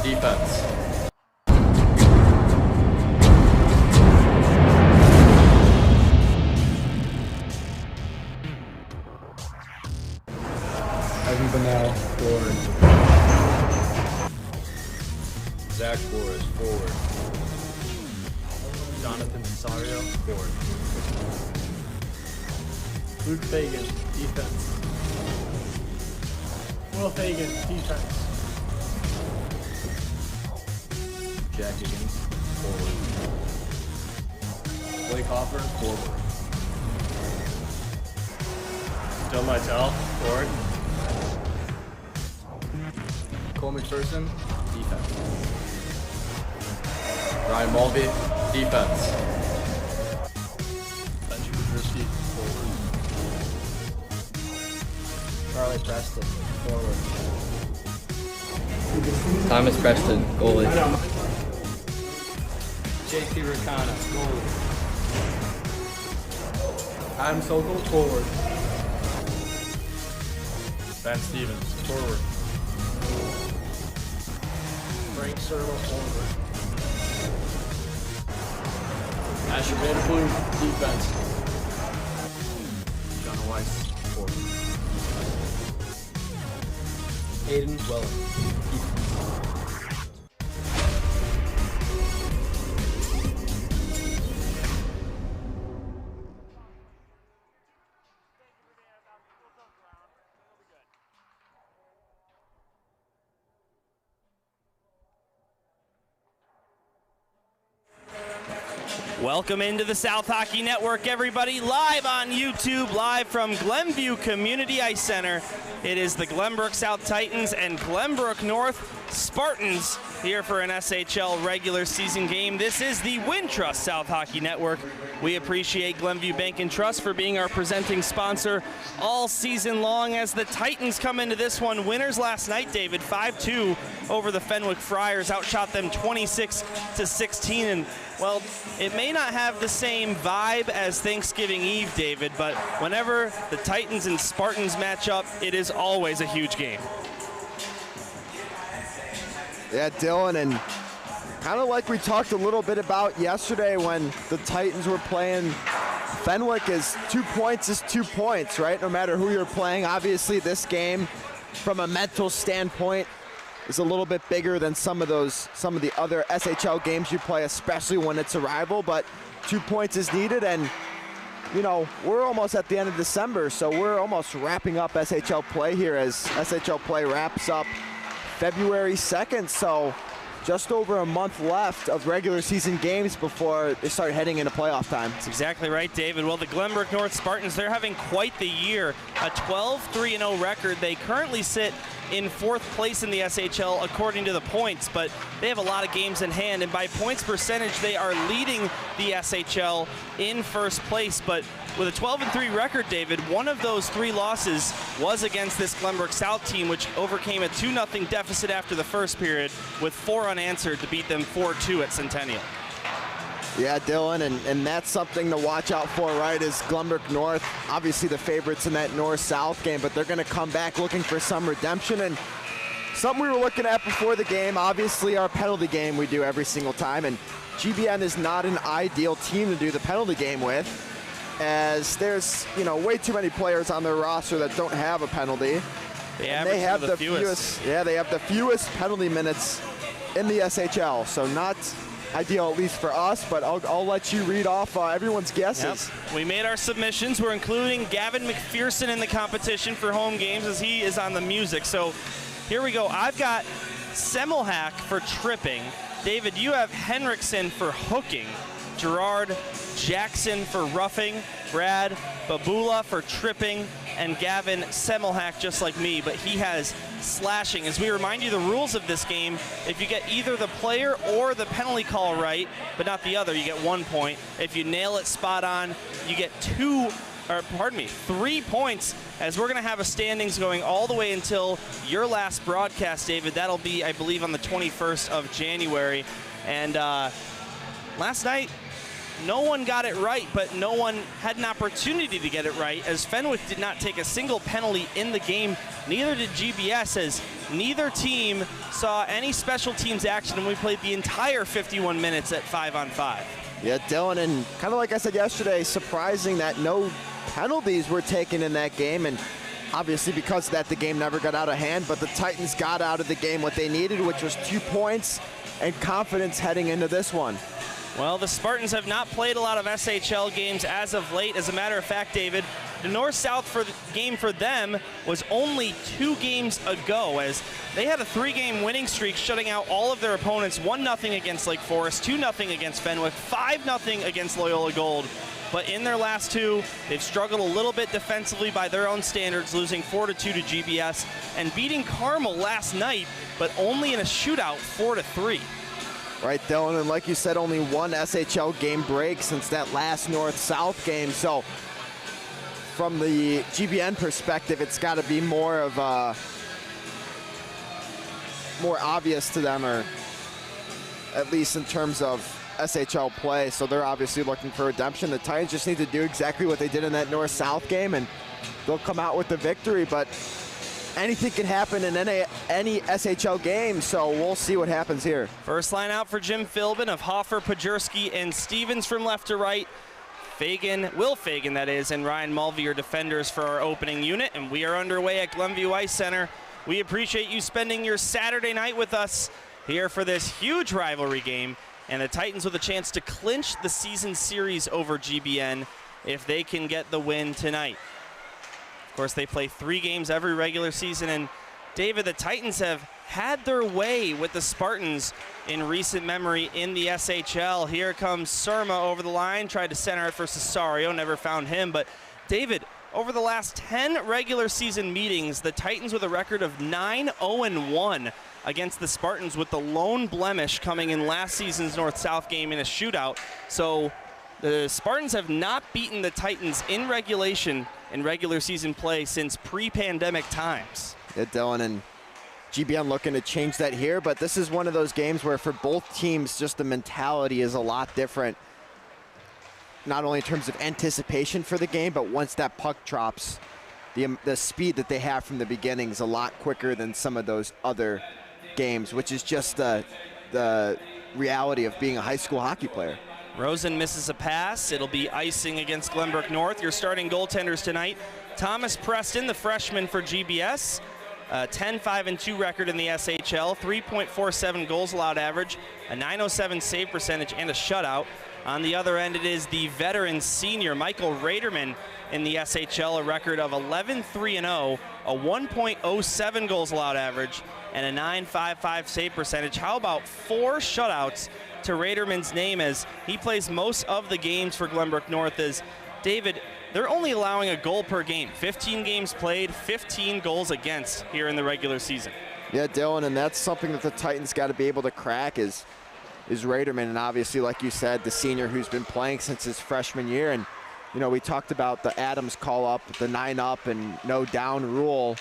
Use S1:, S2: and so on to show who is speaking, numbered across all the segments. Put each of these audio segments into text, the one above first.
S1: defense.
S2: Evan Bonnell, forward.
S1: Zach Flores, forward.
S3: Jonathan Cesario, forward.
S4: Luke Fagan, defense. Will Fagan, defense.
S1: Jack Higgins, forward. Blake Hoffer, forward.
S3: Joe Mytel, forward.
S1: Cole McPherson, defense. Ryan Mulvey, defense.
S3: Benjamin Brisky, forward.
S2: Charlie Preston, forward.
S1: Thomas Preston, goalie.
S2: JT Ricana, goalie.
S4: Adam Sokol, forward.
S3: Ben Stevens, forward.
S4: Frank Serlo, forward.
S3: Asher Vanderblue, defense.
S1: John Weiss, forward.
S2: Aiden Welling,
S5: Welcome into the South Hockey Network, everybody. Live on YouTube, live from Glenview Community Ice Center. It is the Glenbrook South Titans and Glenbrook North Spartans here for an SHL regular season game. This is the Wintrust South Hockey Network. We appreciate Glenview Bank and Trust for being our presenting sponsor all season long as the Titans come into this one. Winners last night, David, 5-2 over the Fenwick Friars, outshot them 26-16. And, well, it may not have the same vibe as Thanksgiving Eve, David, but whenever the Titans and Spartans match up, it is always a huge game.
S6: Yeah, Dylan, and kind of like we talked a little bit about yesterday when the Titans were playing Fenwick, is 2 points is 2 points, right? No matter who you're playing. Obviously, this game, from a mental standpoint, is a little bit bigger than some of the other SHL games you play, especially when it's a rival, but 2 points is needed, and you know, we're almost at the end of December, so we're almost wrapping up SHL play here as SHL play wraps up February 2nd, so just over a month left of regular season games before they start heading into playoff time.
S5: That's exactly right, David. Well, the Glenbrook North Spartans, they're having quite the year. A 12-3-0 record. They currently sit in 4th place in the SHL according to the points, but they have a lot of games in hand, and by points percentage, they are leading the SHL in 1st place. But with a 12-3 record, David, one of those 3 losses was against this Glenbrook South team, which overcame a 2-0 deficit after the first period with 4 unanswered to beat them 4-2 at Centennial.
S6: Yeah, Dylan, and that's something to watch out for, right, is Glenbrook North, obviously the favorites in that North-South game, but they're going to come back looking for some redemption. And something we were looking at before the game, obviously our penalty game we do every single time, and GBN is not an ideal team to do the penalty game with, as there's, you know, way too many players on their roster that don't have a penalty.
S5: They
S6: have the fewest. Yeah, they have the fewest penalty minutes in the SHL, so not ideal, at least for us, but I'll let you read off everyone's guesses.
S5: Yep. We made our submissions. We're including Gavin McPherson in the competition for home games as he is on the music. So here we go. I've got Semmelhack for tripping. David, you have Henriksen for hooking. Gerard Jackson for roughing. Brad Babula for tripping. And Gavin Semmelhack, just like me, but he has slashing. As we remind you the rules of this game, if you get either the player or the penalty call right, but not the other, you get 1 point. If you nail it spot on, you get 3 points, as we're gonna have a standings going all the way until your last broadcast, David. That'll be, I believe, on the 21st of January. And last night, no one got it right, but no one had an opportunity to get it right, as Fenwick did not take a single penalty in the game. Neither did GBS, as neither team saw any special teams action, and we played the entire 51 minutes at 5-on-5.
S6: Yeah, Dylan, and kind of like I said yesterday, surprising that no penalties were taken in that game, and obviously because of that, the game never got out of hand, but the Titans got out of the game what they needed, which was 2 points and confidence heading into this one.
S5: Well, the Spartans have not played a lot of SHL games as of late. As a matter of fact, David, the North-South game for them was only 2 games ago, as they had a 3-game winning streak, shutting out all of their opponents. 1-0 against Lake Forest, 2-0 against Fenwick, 5-0 against Loyola Gold. But in their last 2, they've struggled a little bit defensively by their own standards, losing 4-2 to GBS and beating Carmel last night, but only in a shootout, 4-3.
S6: Right, Dylan, and like you said, only 1 SHL game break since that last North-South game. So from the GBN perspective, it's got to be more of more obvious to them, or at least in terms of SHL play. So they're obviously looking for redemption. The Titans just need to do exactly what they did in that North-South game, and they'll come out with the victory. But anything can happen in any SHL game, so we'll see what happens here.
S5: First line out for Jim Philbin of Hoffer, Pajerski, and Stevens from left to right. Will Fagan, that is, and Ryan Mulvey are defenders for our opening unit, and we are underway at Glenview Ice Center. We appreciate you spending your Saturday night with us here for this huge rivalry game, and the Titans with a chance to clinch the season series over GBN if they can get the win tonight. Of course, they play 3 games every regular season, and David, the Titans have had their way with the Spartans in recent memory in the SHL. Here comes Surma over the line, tried to center it for Cesario, never found him. But David, over the last 10 regular season meetings, the Titans with a record of 9-0-1 against the Spartans, with the lone blemish coming in last season's North-South game in a shootout. So the Spartans have not beaten the Titans in regulation in regular season play since pre-pandemic times.
S6: Yeah, Dylan, and GBN looking to change that here, but this is one of those games where for both teams, just the mentality is a lot different. Not only in terms of anticipation for the game, but once that puck drops, the speed that they have from the beginning is a lot quicker than some of those other games, which is just the reality of being a high school hockey player.
S5: Rosen misses a pass. It'll be icing against Glenbrook North. Your starting goaltenders tonight: Thomas Preston, the freshman for GBS, 10-5-2 record in the SHL, 3.47 goals allowed average, a .907 save percentage, and a shutout. On the other end, it is the veteran senior Michael Raderman in the SHL, a record of 11-3-0, a 1.07 goals allowed average, and a .955 save percentage. How about 4 shutouts to Raderman's name, as he plays most of the games for Glenbrook North? As David, they're only allowing a goal per game. 15 games played, 15 goals against here in the regular season.
S6: Yeah, Dylan, and that's something that the Titans got to be able to crack is Raderman, and obviously, like you said, the senior who's been playing since his freshman year. And you know, we talked about the Adams call-up, the 9-up and no down rule,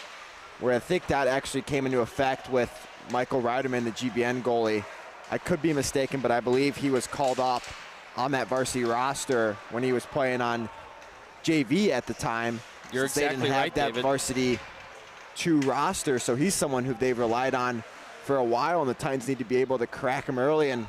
S6: where I think that actually came into effect with Michael Raderman, the GBN goalie. I could be mistaken, but I believe he was called up on that varsity roster when he was playing on JV at the time.
S5: You're exactly
S6: they didn't have
S5: right,
S6: that
S5: David.
S6: varsity 2 roster, so he's someone who they've relied on for a while, and the Titans need to be able to crack him early. And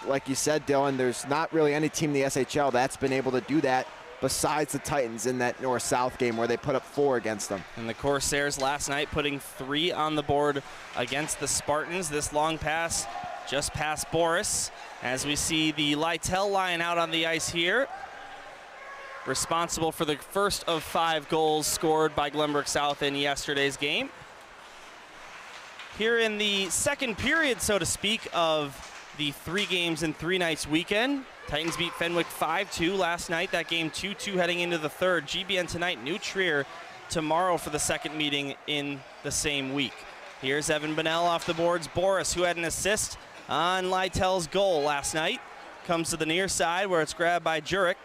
S6: like you said, Dylan, there's not really any team in the SHL that's been able to do that besides the Titans in that North-South game where they put up 4 against them.
S5: And the Corsairs last night putting 3 on the board against the Spartans. This long pass just past Boris, as we see the Lytle line out on the ice here, responsible for the first of 5 goals scored by Glenbrook South in yesterday's game. Here in the second period, so to speak, of the 3 games in 3 nights weekend, Titans beat Fenwick 5-2 last night. That game 2-2 heading into the third. GBN tonight, New Trier tomorrow for the second meeting in the same week. Here's Evan Bonnell off the boards. Boris, who had an assist on Lytle's goal last night, comes to the near side where it's grabbed by Jurzak,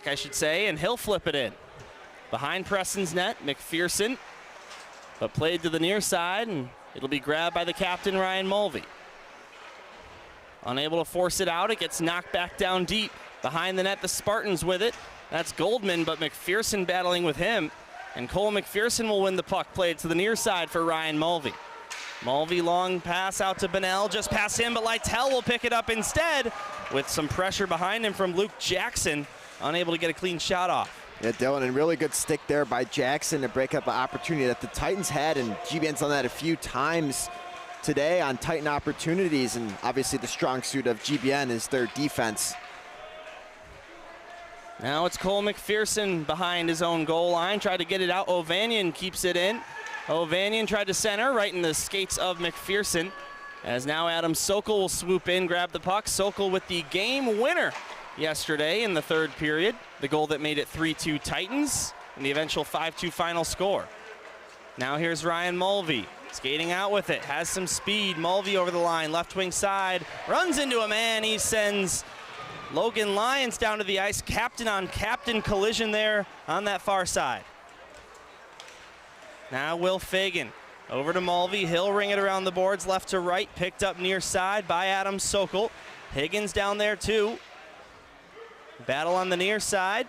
S5: I should say, and he'll flip it in. Behind Preston's net, McPherson, but played to the near side, and it'll be grabbed by the captain, Ryan Mulvey. Unable to force it out, it gets knocked back down deep. Behind the net, the Spartans with it. That's Goldman, but McPherson battling with him. And Cole McPherson will win the puck, played to the near side for Ryan Mulvey. Mulvey, long pass out to Bonnell, just past him, but Lytell will pick it up instead with some pressure behind him from Luke Jackson, unable to get a clean shot off.
S6: Yeah, Dylan, and really good stick there by Jackson to break up an opportunity that the Titans had, and GBN's done that a few times today on Titan opportunities, and obviously the strong suit of GBN is their defense.
S5: Now it's Cole McPherson behind his own goal line, tried to get it out. Ovanian keeps it in. Ovanian tried to center right in the skates of McPherson, as now Adam Sokol will swoop in, grab the puck. Sokol with the game winner yesterday in the third period, the goal that made it 3-2 Titans, and the eventual 5-2 final score. Now here's Ryan Mulvey, skating out with it, has some speed. Mulvey over the line, left wing side, runs into a man. He sends Logan Lyons down to the ice. Captain on captain collision there on that far side. Now Will Fagan over to Mulvey. He'll ring it around the boards left to right, picked up near side by Adam Sokol. Higgins down there too. Battle on the near side.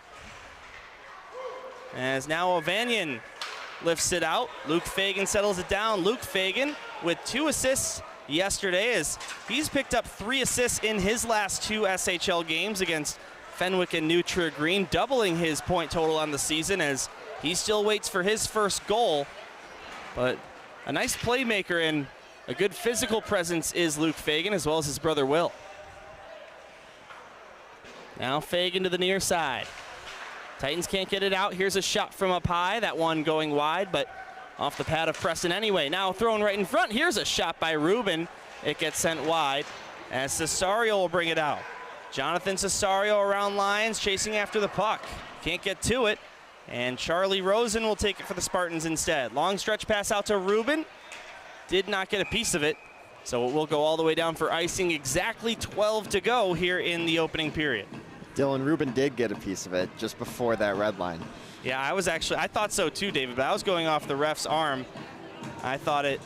S5: As now Ovanian lifts it out. Luke Fagan settles it down. Luke Fagan with 2 assists yesterday, as he's picked up 3 assists in his last 2 SHL games against Fenwick and New Trier Green, doubling his point total on the season as he still waits for his first goal. But a nice playmaker and a good physical presence is Luke Fagan, as well as his brother Will. Now Fagan to the near side. Titans can't get it out. Here's a shot from up high. That one going wide, but off the pad of Preston anyway. Now thrown right in front. Here's a shot by Rubin. It gets sent wide as Cesario will bring it out. Jonathan Cesario around lines, chasing after the puck. Can't get to it. And Charlie Rosen will take it for the Spartans instead. Long stretch pass out to Rubin. Did not get a piece of it. So it will go all the way down for icing. Exactly 12 to go here in the opening period.
S6: Dylan, Rubin did get a piece of it just before that red line.
S5: Yeah, I thought so too, David, but I was going off the ref's arm. I thought it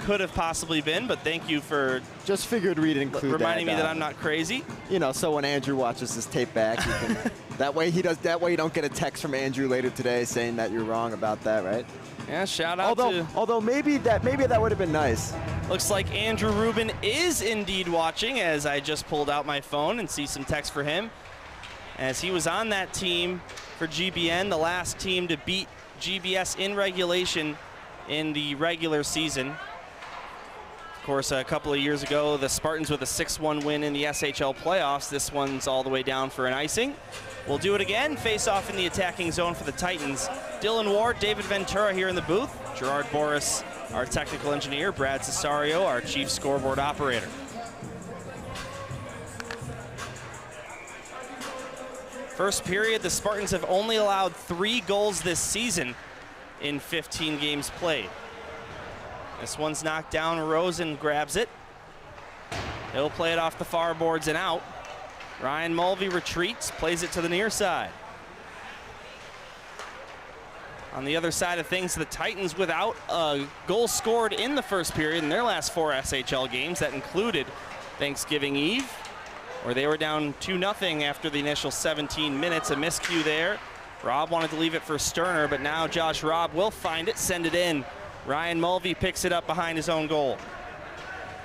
S5: could have possibly been, but thank you for
S6: just figured we'd include
S5: reminding me that I'm not crazy.
S6: You know, so when Andrew watches this tape back, he can, that way you don't get a text from Andrew later today saying that you're wrong about that, right?
S5: Yeah, shout out to...
S6: Although maybe that would have been nice.
S5: Looks like Andrew Rubin is indeed watching, as I just pulled out my phone and see some text for him, as he was on that team for GBN, the last team to beat GBS in regulation in the regular season. Of course, a couple of years ago, the Spartans with a 6-1 win in the SHL playoffs. This one's all the way down for an icing. We'll do it again. Face off in the attacking zone for the Titans. Dylan Ward, David Ventura here in the booth. Gerard Boris, our technical engineer. Brad Cesario, our chief scoreboard operator. First period, the Spartans have only allowed 3 goals this season in 15 games played. This one's knocked down. Rosen grabs it. He'll play it off the far boards and out. Ryan Mulvey retreats, plays it to the near side. On the other side of things, the Titans without a goal scored in the first period in their last 4 SHL games. That included Thanksgiving Eve, where they were down 2-0 after the initial 17 minutes. A miscue there. Robb wanted to leave it for Sterner, but now Josh Robb will find it, send it in. Ryan Mulvey picks it up behind his own goal.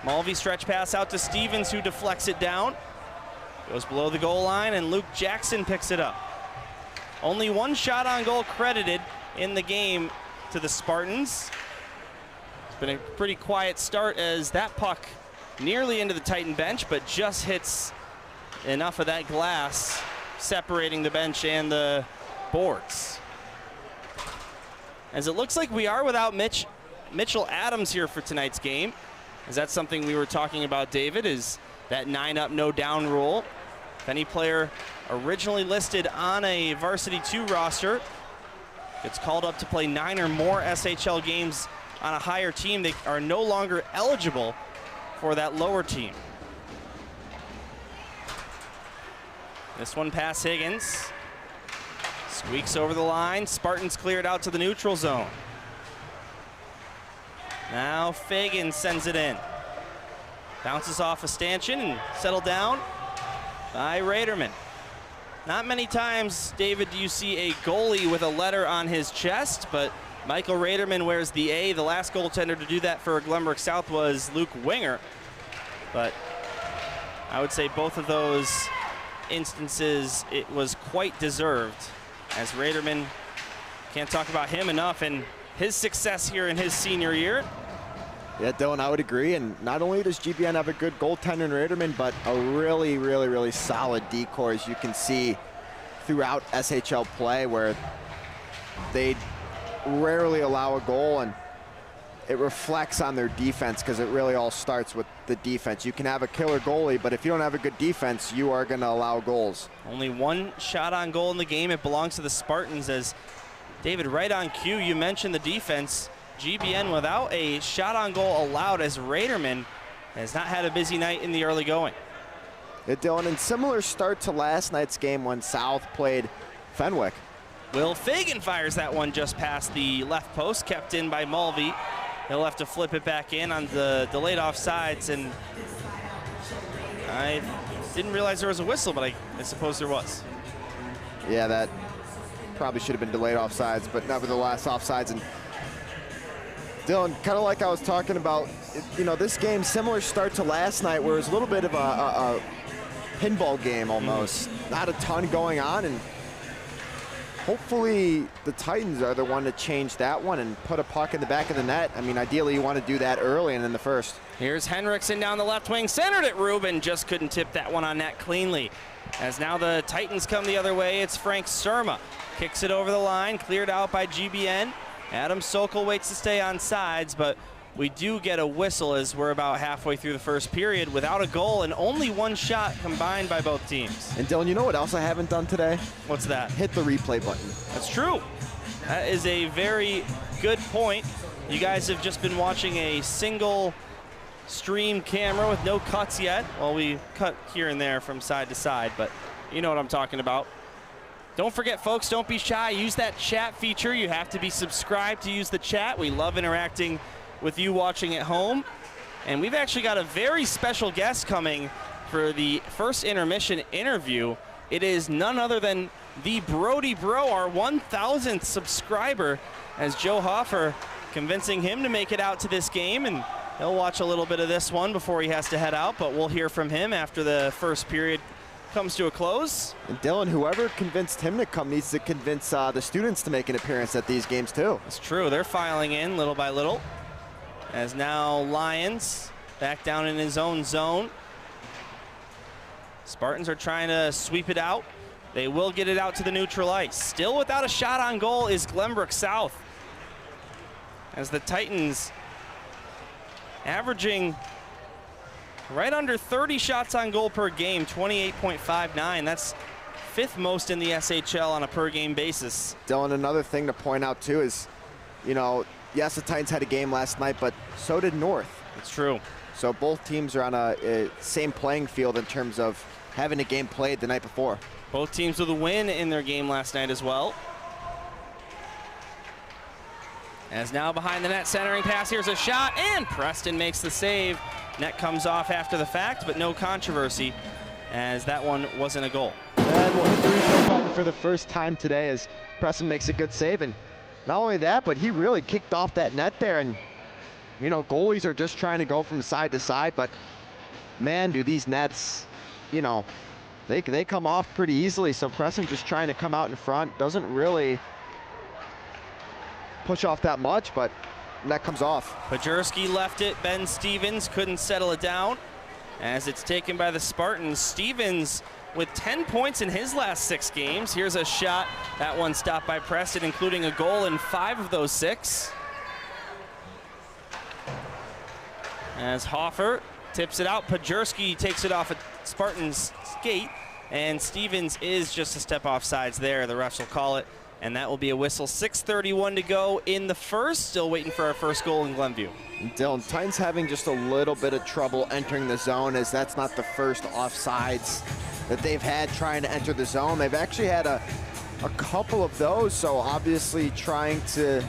S5: Mulvey stretch pass out to Stevens, who deflects it down. Goes below the goal line, and Luke Jackson picks it up. Only 1 shot on goal credited in the game to the Spartans. It's been a pretty quiet start, as that puck nearly into the Titan bench, but just hits enough of that glass separating the bench and the boards. As it looks like we are without Mitchell Adams here for tonight's game. Is that something we were talking about, David, is that 9-up, no down rule. If any player originally listed on a Varsity 2 roster gets called up to play 9 or more SHL games on a higher team, they are no longer eligible for that lower team. This one past Higgins. Squeaks over the line. Spartans cleared out to the neutral zone. Now Fagan sends it in. Bounces off a stanchion and settled down by Raderman. Not many times, David, do you see a goalie with a letter on his chest, but Michael Raderman wears the A. The last goaltender to do that for Glenbrook South was Luke Winger. But I would say both of those instances, it was quite deserved, as Raderman, can't talk about him enough and his success here in his senior year.
S6: Yeah, Dylan, I would agree. And not only does GBN have a good goaltender in Raderman, but a really solid decor, as you can see throughout SHL play, where they rarely allow a goal, and it reflects on their defense, because it really all starts with the defense. You can have a killer goalie, but if you don't have a good defense, you are going to allow goals. Only
S5: one shot on goal in the game. It belongs to the Spartans. As David, right on cue, you mentioned the defense. GBN without a shot on goal allowed, as Raderman has not had a busy night in the early going.
S6: Yeah, Dylan, and similar start to last night's game when South played Fenwick.
S5: Will Fagan fires that one just past the left post, kept in by Mulvey. He'll have to flip it back in on the delayed offsides, and I didn't realize there was a whistle, but I suppose there was.
S6: Yeah, that probably should have been delayed offsides, but nevertheless offsides. And Dylan, kind of like I was talking about, you know, this game, similar start to last night, where it was a little bit of a pinball game almost. Not a ton going on, and hopefully the Titans are the one to change that one and put a puck in the back of the net. I mean, ideally you want to do that early and in the first.
S5: Here's Henriksen down the left wing, centered it. Rubin just couldn't tip that one on net cleanly. As now the Titans come the other way, it's Frank Surma. Kicks it over the line, cleared out by GBN. Adam Sokol waits to stay on sides, but we do get a whistle as we're about halfway through the first period without a goal and only one shot combined by both teams.
S6: And Dylan, you know what else I haven't done today?
S5: What's that?
S6: Hit the replay button.
S5: That's true. That is a very good point. You guys have just been watching a single stream camera with no cuts yet. Well, we cut here and there from side to side, but you know what I'm talking about. Don't forget, folks, don't be shy. Use that chat feature. You have to be subscribed to use the chat. We love interacting with you watching at home. And we've actually got a very special guest coming for the first intermission interview. It is none other than the Brody Bro, our 1,000th subscriber, as Joe Hoffer convincing him to make it out to this game. And he'll watch a little bit of this one before he has to head out, but we'll hear from him after the first period comes to a close.
S6: And Dylan, whoever convinced him to come needs to convince the students to make an appearance at these games too.
S5: That's true. They're filing in little by little. As now Lyons back down in his own zone. Spartans are trying to sweep it out. They will get it out to the neutral ice. Still without a shot on goal is Glenbrook South, as the Titans averaging right under 30 shots on goal per game, 28.59. That's fifth most in the SHL on a per game basis.
S6: Dylan, another thing to point out too is, you know, yes, the Titans had a game last night, but so did North.
S5: It's true.
S6: So both teams are on a same playing field in terms of having a game played the night before.
S5: Both teams with a win in their game last night as well. As now behind the net, centering pass, here's a shot, and Preston makes the save. Net comes off after the fact, but no controversy, as that one wasn't a goal.
S6: And we'll hit the replay button for the first time today as Preston makes a good save. And not only that, but he really kicked off that net there. And, you know, goalies are just trying to go from side to side, but man, do these nets, you know, they come off pretty easily. So Preston just trying to come out in front, doesn't really push off that much, but net comes off.
S5: Pajurski left it. Ben Stevens couldn't settle it down as it's taken by the Spartans. Stevens with 10 points in his last 6 games. Here's a shot. That one stopped by Preston, including a goal in 5 of those 6. As Hoffer tips it out, Pajurski takes it off a Spartans skate, and Stevens is just a step off sides there. The refs will call it, and that will be a whistle. 6:31 to go in the first. Still waiting for our first goal in Glenview.
S6: Dylan, Titans having just a little bit of trouble entering the zone, as that's not the first offsides that they've had trying to enter the zone. They've actually had a couple of those, so obviously trying to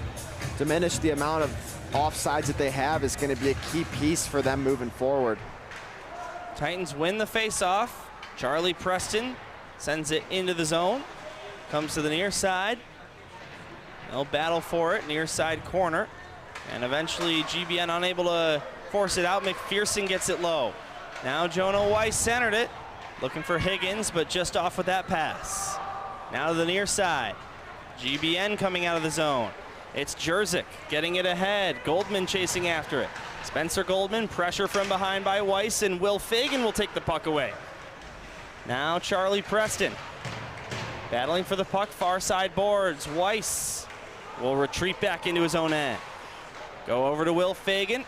S6: diminish the amount of offsides that they have is going to be a key piece for them moving forward.
S5: Titans win the face-off. Charlie Preston sends it into the zone. Comes to the near side. They'll battle for it, near side corner. And eventually GBN unable to force it out. McPherson gets it low. Now Jonah Weiss centered it. Looking for Higgins, but just off with that pass. Now to the near side. GBN coming out of the zone. It's Jerzyk getting it ahead. Goldman chasing after it. Spencer Goldman, pressure from behind by Weiss, and Will Fagan will take the puck away. Now Charlie Preston battling for the puck, far side boards. Weiss will retreat back into his own end. Go over to Will Fagan.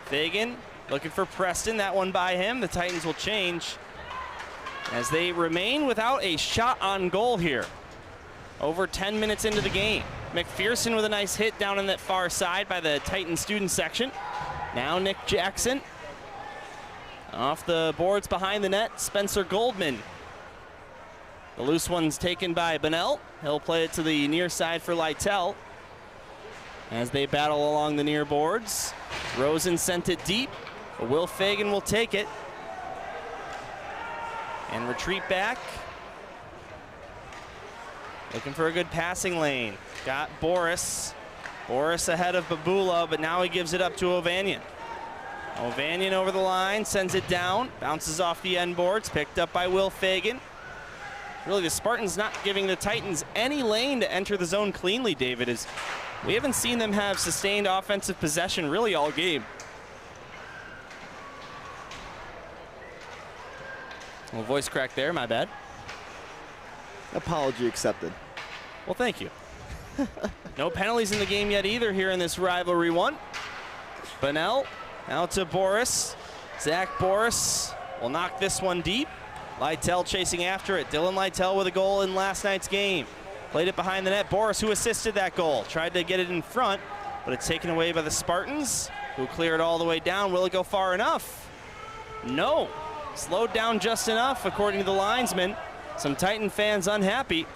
S5: Fagan looking for Preston, that one by him. The Titans will change as they remain without a shot on goal here. Over 10 minutes into the game. McPherson with a nice hit down in that far side by the Titan student section. Now Nick Jackson. Off the boards behind the net, Spencer Goldman. The loose one's taken by Bonnell. He'll play it to the near side for Lytell. As they battle along the near boards. Rosen sent it deep, but Will Fagan will take it. And retreat back. Looking for a good passing lane. Got Boris. Boris ahead of Babula, but now he gives it up to Ovanian. Ovanian over the line, sends it down, bounces off the end boards, picked up by Will Fagan. Really, the Spartans not giving the Titans any lane to enter the zone cleanly, David, as we haven't seen them have sustained offensive possession really all game. A little voice crack there, my bad.
S6: Apology accepted.
S5: Well, thank you. No penalties in the game yet either here in this rivalry one. Bonnell out to Boris. Zach Boris will knock this one deep. Lytell chasing after it. Dylan Lytell with a goal in last night's game. Played it behind the net. Boris, who assisted that goal, tried to get it in front, but it's taken away by the Spartans, who clear it all the way down. Will it go far enough? No. Slowed down just enough, according to the linesman. Some Titan fans unhappy.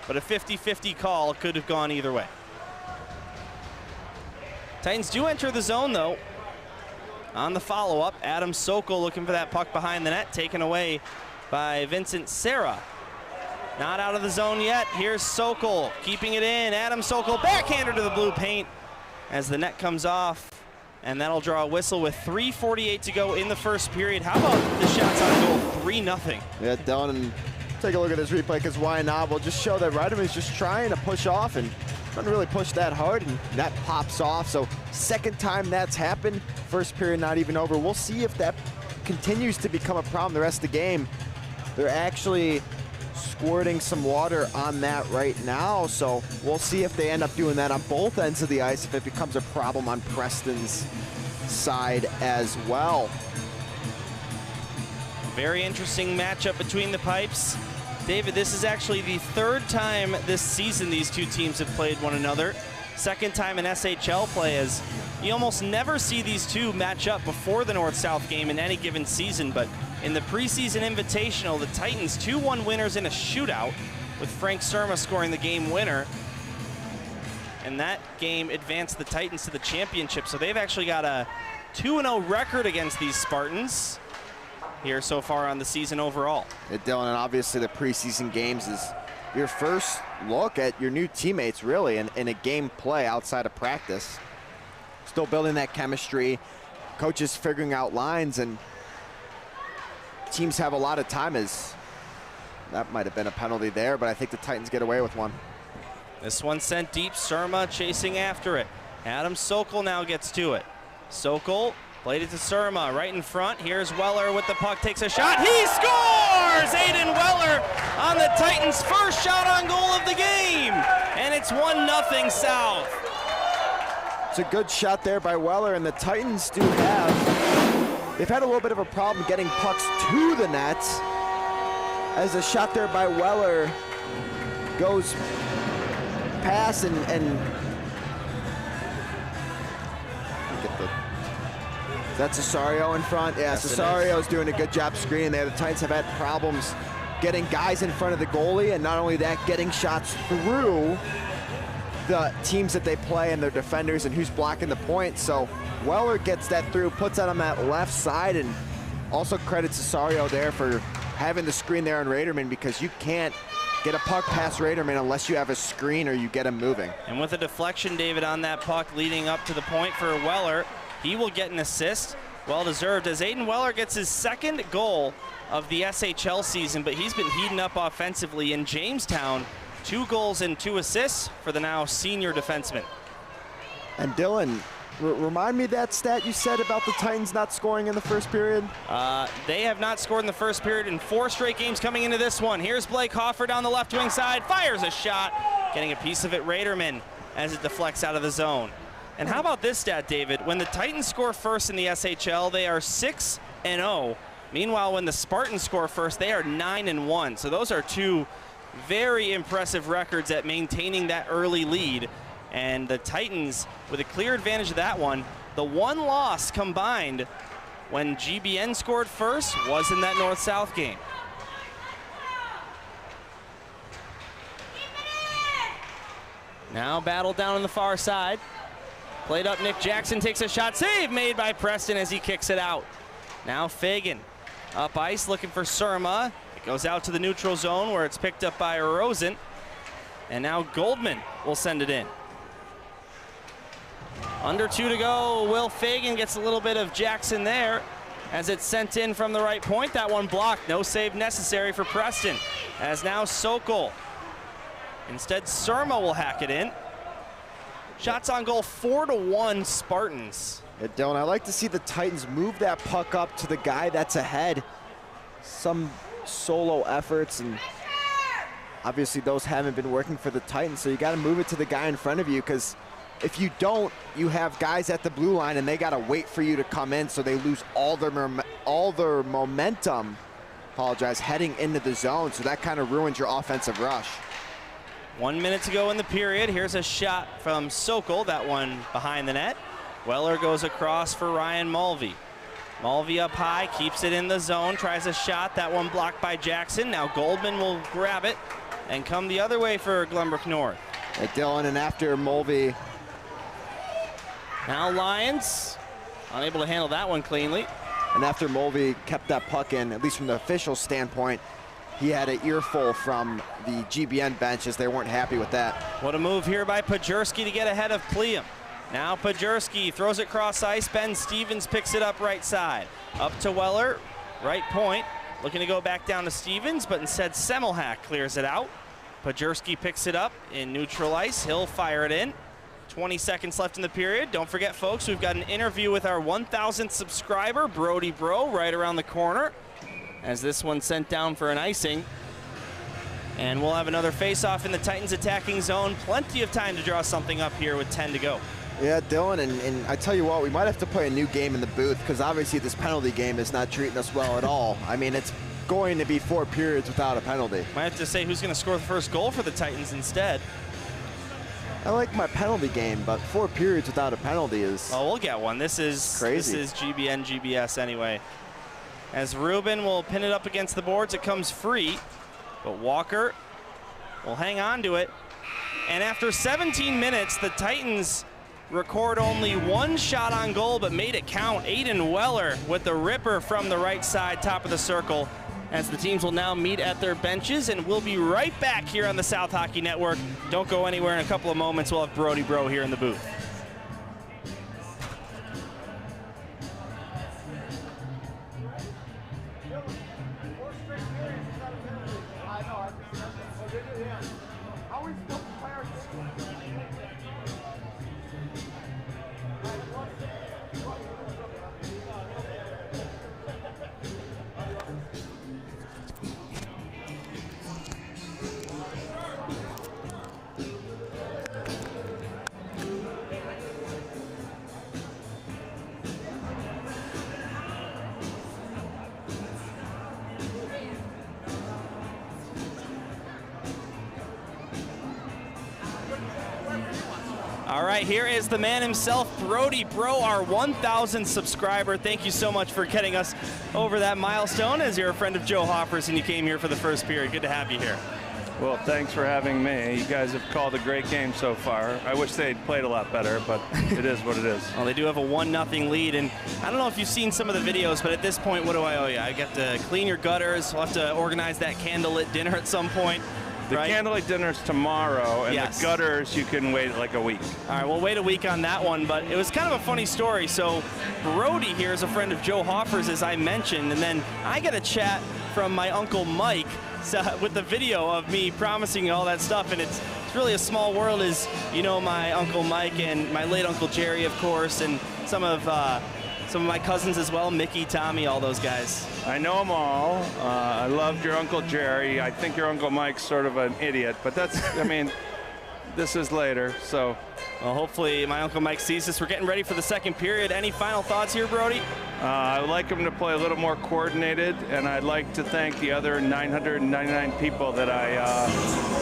S5: But a 50-50 call could have gone either way. Titans do enter the zone, though. On the follow-up, Adam Sokol looking for that puck behind the net, taken away by Vincent Serra. Not out of the zone yet. Here's Sokol keeping it in. Adam Sokol backhander to the blue paint as the net comes off. And that'll draw a whistle with 3:48 to go in the first period. How about the shots on goal? 3-0.
S6: Yeah, Dylan, and take a look at this replay, because why not? We'll just show that Reideman's just trying to push off and doesn't really push that hard, and that pops off. So second time that's happened. First period not even over. We'll see if that continues to become a problem the rest of the game. They're actually squirting some water on that right now, so we'll see if they end up doing that on both ends of the ice, if it becomes a problem on Preston's side as well.
S5: Very interesting matchup between the pipes. David, this is actually the third time this season these two teams have played one another. Second time in SHL play, as you almost never see these two match up before the North-South game in any given season, but in the preseason invitational, the Titans 2-1 winners in a shootout, with Frank Surma scoring the game winner. And that game advanced the Titans to the championship, so they've actually got a 2-0 record against these Spartans here so far on the season overall.
S6: Yeah, Dylan, and obviously the preseason games is your first look at your new teammates, really, in a game play outside of practice. Still building that chemistry, coaches figuring out lines, and teams have a lot of time. As that might have been a penalty there, but I think the Titans get away with one.
S5: This one sent deep. Surma chasing after it. Adam Sokol now gets to it. Sokol played it to Surma right in front. Here's Weller with the puck, takes a shot. He scores! Aiden Weller on the Titans' first shot on goal of the game. And it's 1-0 South.
S6: It's a good shot there by Weller, and the Titans do have, they've had a little bit of a problem getting pucks to the net, as a shot there by Weller goes past and get the, that's Cesario in front. Yeah,
S5: Yes,
S6: Cesario's doing a good job screening there. The Titans have had problems getting guys in front of the goalie, and not only that, getting shots through. the teams that they play and their defenders and who's blocking the point. So Weller gets that through, puts that on that left side, and also credits Cesario there for having the screen there on Raderman, because you can't get a puck past Raderman unless you have a screen or you get him moving.
S5: And with a deflection, David, on that puck leading up to the point for Weller, he will get an assist. Well deserved, as Aiden Weller gets his second goal of the SHL season, but he's been heating up offensively in Jamestown. 2 goals and 2 assists for the now senior defenseman.
S6: And Dylan, remind me that stat you said about the Titans not scoring in the first period?
S5: They have not scored in the first period in 4 straight games coming into this one. Here's Blake Hoffer down the left wing side, fires a shot, getting a piece of it Raderman as it deflects out of the zone. And how about this stat, David? When the Titans score first in the SHL, they are 6-0. Meanwhile, when the Spartans score first, they are 9-1. So those are 2 very impressive records at maintaining that early lead. And the Titans with a clear advantage of that one. The 1 loss combined when GBN scored first was in that North-South game. Now battle down on the far side. Played up, Nick Jackson takes a shot. Save made by Preston as he kicks it out. Now Fagan up ice looking for Surma. It goes out to the neutral zone where it's picked up by Rosen. And now Goldman will send it in. Under 2 to go. Will Fagan gets a little bit of Jackson there as it's sent in from the right point. That one blocked. No save necessary for Preston. As now Sokol. Instead, Surma will hack it in. Shots on goal, 4-1 Spartans.
S6: Yeah, Dylan, I like to see the Titans move that puck up to the guy that's ahead. Some solo efforts, and obviously those haven't been working for the Titans, so you got to move it to the guy in front of you, because if you don't, you have guys at the blue line and they got to wait for you to come in, so they lose all their momentum, heading into the zone, so that kind of ruins your offensive rush.
S5: 1 minute to go in the period. Here's a shot from Sokol, that one behind the net. Weller goes across for Ryan Mulvey. Mulvey up high, keeps it in the zone, tries a shot, that one blocked by Jackson. Now Goldman will grab it and come the other way for Glenbrook North.
S6: Yeah, Dylan, and after Mulvey.
S5: Now Lions, unable to handle that one cleanly.
S6: And after Mulvey kept that puck in, at least from the official standpoint, he had an earful from the GBN bench as they weren't happy with that.
S5: What a move here by Pajurski to get ahead of Pliam. Now Pajurski throws it cross ice. Ben Stevens picks it up right side. Up to Weller, right point. Looking to go back down to Stevens, but instead Semmelhack clears it out. Pajurski picks it up in neutral ice. He'll fire it in. 20 seconds left in the period. Don't forget, folks, we've got an interview with our 1,000th subscriber, Brody Bro, right around the corner, as this one's sent down for an icing. And we'll have another face-off in the Titans attacking zone. Plenty of time to draw something up here with 10 to go.
S6: Yeah, Dylan, and I tell you what, we might have to play a new game in the booth, because obviously this penalty game is not treating us well at all. I mean, it's going to be 4 periods without a penalty.
S5: Might have to say who's going to score the first goal for the Titans instead.
S6: I like my penalty game, but 4 periods without a penalty is
S5: Oh, we'll get one. This is
S6: crazy.
S5: This is GBN, GBS anyway. As Ruben will pin it up against the boards, it comes free, but Walker will hang on to it. And after 17 minutes, the Titans record only 1 shot on goal, but made it count. Aiden Weller with the ripper from the right side, top of the circle, as the teams will now meet at their benches, and we'll be right back here on the South Hockey Network. Don't go anywhere. In a couple of moments, we'll have Brody Bro here in the booth. All right, here is the man himself, Brody Bro, our 1,000th subscriber. Thank you so much for getting us over that milestone, as you're a friend of Joe Hopper's and you came here for the first period. Good to have you here.
S7: Well, thanks for having me. You guys have called a great game so far. I wish they'd played a lot better, but it is what it is.
S5: Well, they do have a 1-0 lead, and I don't know if you've seen some of the videos, but at this point, what do I owe you? I get to clean your gutters. We'll have to organize that candlelit dinner at some point.
S7: The
S5: right?
S7: candlelit dinner's tomorrow, and
S5: Yes.
S7: the gutters, you can wait like a week.
S5: All right, we'll wait a week on that one, but it was kind of a funny story. So Brody here is a friend of Joe Hoffer's, as I mentioned, and then I get a chat from my Uncle Mike with the video of me promising all that stuff, and it's really a small world, as you know, my Uncle Mike and my late Uncle Jerry, of course, and some of my cousins as well, Mickey, Tommy, all those guys.
S7: I know them all. I loved your Uncle Jerry. I think your Uncle Mike's sort of an idiot, but that's, I mean, this is later, so.
S5: Well, hopefully my Uncle Mike sees this. We're getting ready for the second period. Any final thoughts here, Brody?
S7: I would like them to play a little more coordinated, and I'd like to thank the other 999 people that I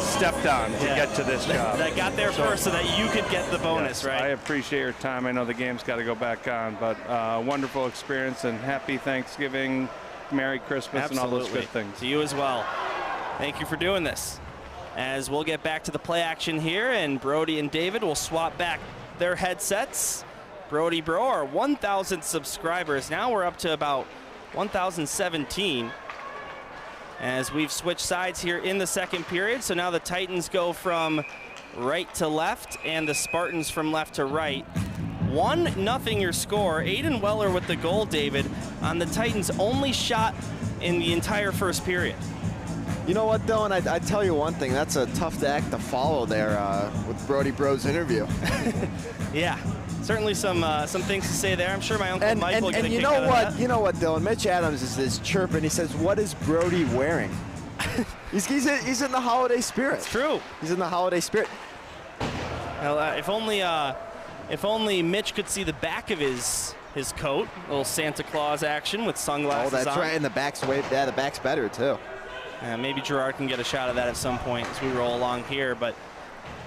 S7: stepped on to get to this job.
S5: That got there first so that you could get the bonus,
S7: yes,
S5: right?
S7: I appreciate your time. I know the game's got to go back on, but wonderful experience, and happy Thanksgiving, Merry Christmas,
S5: Absolutely.
S7: and all those good things.
S5: To you as well. Thank you for doing this. As we'll get back to the play action here, and Brody and David will swap back their headsets. Brody Bro, our 1,000 subscribers. Now we're up to about 1,017 as we've switched sides here in the second period. So now the Titans go from right to left and the Spartans from left to right. 1-0 your score. Aiden Weller with the goal, David, on the Titans' only shot in the entire first period.
S6: You know what, Dylan? I tell you one thing. That's a tough act to follow there with Brody Bro's interview.
S5: Yeah, certainly some things to say there. I'm sure my Uncle Mike will get a kick out of that.
S6: You know what, Dylan? Mitch Adams is chirping. He says, "What is Brody wearing?" he's in the holiday spirit.
S5: It's true.
S6: He's in the holiday spirit.
S5: Well, if only Mitch could see the back of his coat. A little Santa Claus action with sunglasses on.
S6: Oh, that's right. And the back's the back's better too.
S5: Maybe Gerard can get a shot of that at some point as we roll along here. But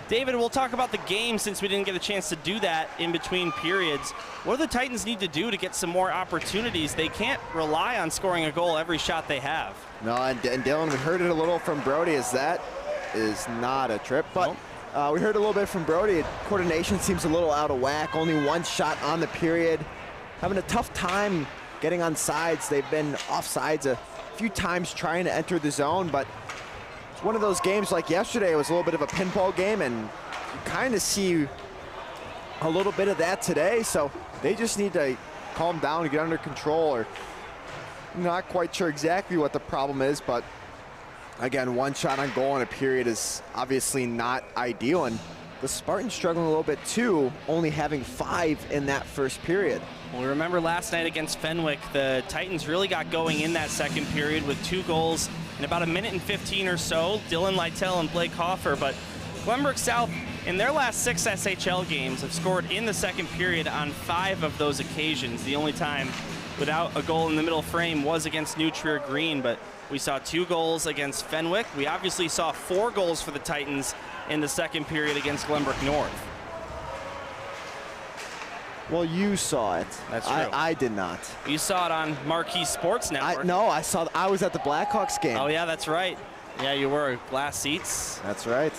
S5: David, we'll talk about the game since we didn't get a chance to do that in between periods. What do the Titans need to do to get some more opportunities? They can't rely on scoring a goal every shot they have.
S6: No, and Dylan, we heard it a little from Brody, as that is not a trip. But we heard a little bit from Brody. Coordination seems a little out of whack. Only one shot on the period. Having a tough time getting on sides. They've been off sides a few times trying to enter the zone, but it's one of those games like yesterday. It was a little bit of a pinball game, and you kind of see a little bit of that today. So they just need to calm down and get under control. Or not quite sure exactly what the problem is, but again, one shot on goal in a period is obviously not ideal, and the Spartans struggling a little bit too, only having 5 in that first period.
S5: Well, remember last night against Fenwick, the Titans really got going in that second period with 2 goals in about 1:15 or so. Dylan Lytell and Blake Hoffer, but Glenbrook South in their last 6 SHL games have scored in the second period on 5 of those occasions. The only time without a goal in the middle frame was against New Trier Green, but we saw 2 goals against Fenwick. We obviously saw 4 goals for the Titans in the second period against Glenbrook North.
S6: Well, you saw it.
S5: That's true.
S6: I did not.
S5: You saw it on Marquee Sports Network.
S6: I was at the Blackhawks game.
S5: Oh yeah, that's right. Yeah, you were glass seats.
S6: That's right.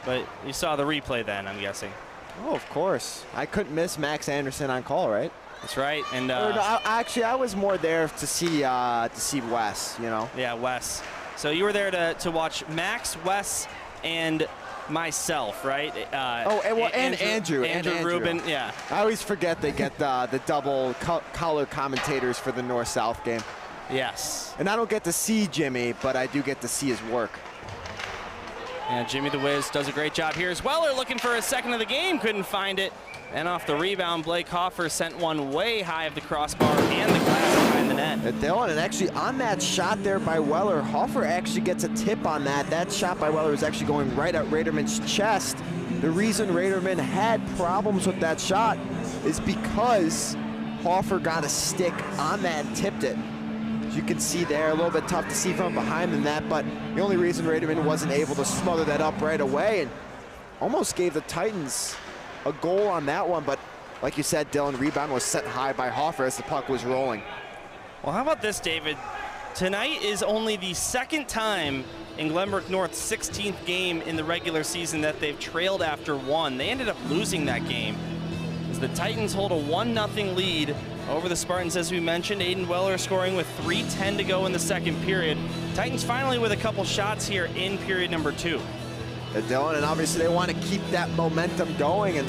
S5: But you saw the replay then, I'm guessing.
S6: Oh, of course. I couldn't miss Max Anderson on call, right?
S5: That's right. And
S6: I was more there to see Wes. You know.
S5: Yeah, Wes. So you were there to watch Max, Wes, and myself, right?
S6: And Andrew
S5: Rubin. Yeah.
S6: I always forget they get the double color commentators for the North-South game.
S5: Yes.
S6: And I don't get to see Jimmy, but I do get to see his work.
S5: And Jimmy the Wiz does a great job here as well. They're looking for a second of the game, couldn't find it. And off the rebound, Blake Hoffer sent one way high of the crossbar and the glass behind the net.
S6: Dylan, and actually on that shot there by Weller, Hoffer actually gets a tip on that. That shot by Weller is actually going right at Raderman's chest. The reason Raderman had problems with that shot is because Hoffer got a stick on that and tipped it. As you can see there, a little bit tough to see from behind the net, but the only reason Raderman wasn't able to smother that up right away and almost gave the Titans a goal on that one, but like you said, Dylan, rebound was set high by Hoffer as the puck was rolling.
S5: Well, how about this, David? Tonight is only the second time in Glenbrook North's 16th game in the regular season that they've trailed after one. They ended up losing that game as the Titans hold a 1-0 lead over the Spartans, as we mentioned. Aiden Weller scoring with 3:10 to go in the second period. Titans finally with a couple shots here in period number 2.
S6: Dylan, and obviously they want to keep that momentum going, and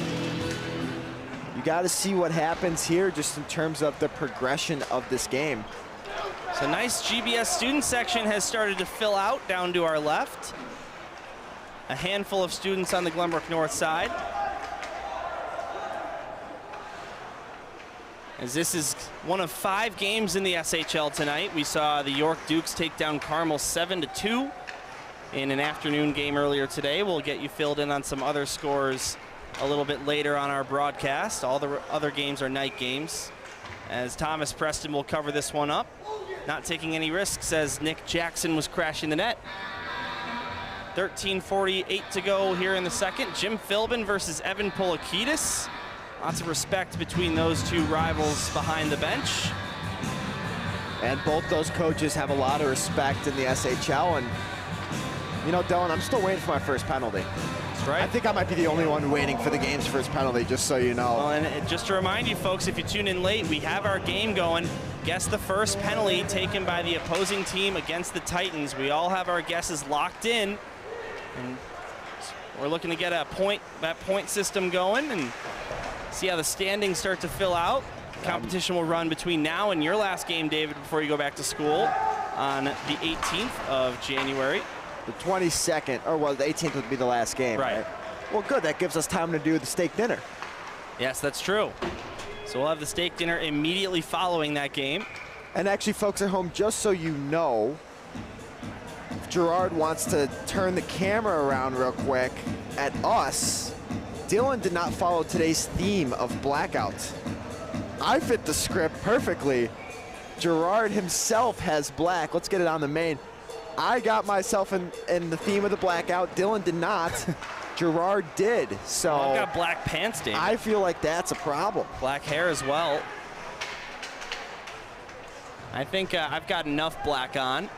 S6: you got to see what happens here just in terms of the progression of this game.
S5: So nice GBS student section has started to fill out down to our left. A handful of students on the Glenbrook North side. As this is one of 5 games in the SHL tonight. We saw the York Dukes take down Carmel 7-2 in an afternoon game earlier today. We'll get you filled in on some other scores a little bit later on our broadcast. All the other games are night games, as Thomas Preston will cover this one up. Not taking any risks, as Nick Jackson was crashing the net. 13:48 to go here in the second. Jim Philbin versus Evan Polakidis. Lots of respect between those two rivals behind the bench.
S6: And both those coaches have a lot of respect in the SHL. And, you know, Dylan, I'm still waiting for my first penalty.
S5: That's right.
S6: I think I might be the only one waiting for the game's first penalty, just so you know.
S5: Well, and just to remind you folks, if you tune in late, we have our game going. Guess the first penalty taken by the opposing team against the Titans. We all have our guesses locked in, and we're looking to get that point system going and see how the standings start to fill out. Competition will run between now and your last game, David, before you go back to school on the 18th of January.
S6: The 22nd, or well, the 18th would be the last game, right? Well, good. That gives us time to do the steak dinner.
S5: Yes, that's true. So we'll have the steak dinner immediately following that game.
S6: And actually, folks at home, just so you know, if Gerard wants to turn the camera around real quick at us, Dylan did not follow today's theme of blackout. I fit the script perfectly. Gerard himself has black. Let's get it on the main. I got myself in the theme of the blackout. Dylan did not. Gerard did. So
S5: well, I've got black pants, David.
S6: I feel like that's a problem.
S5: Black hair as well. I think I've got enough black on.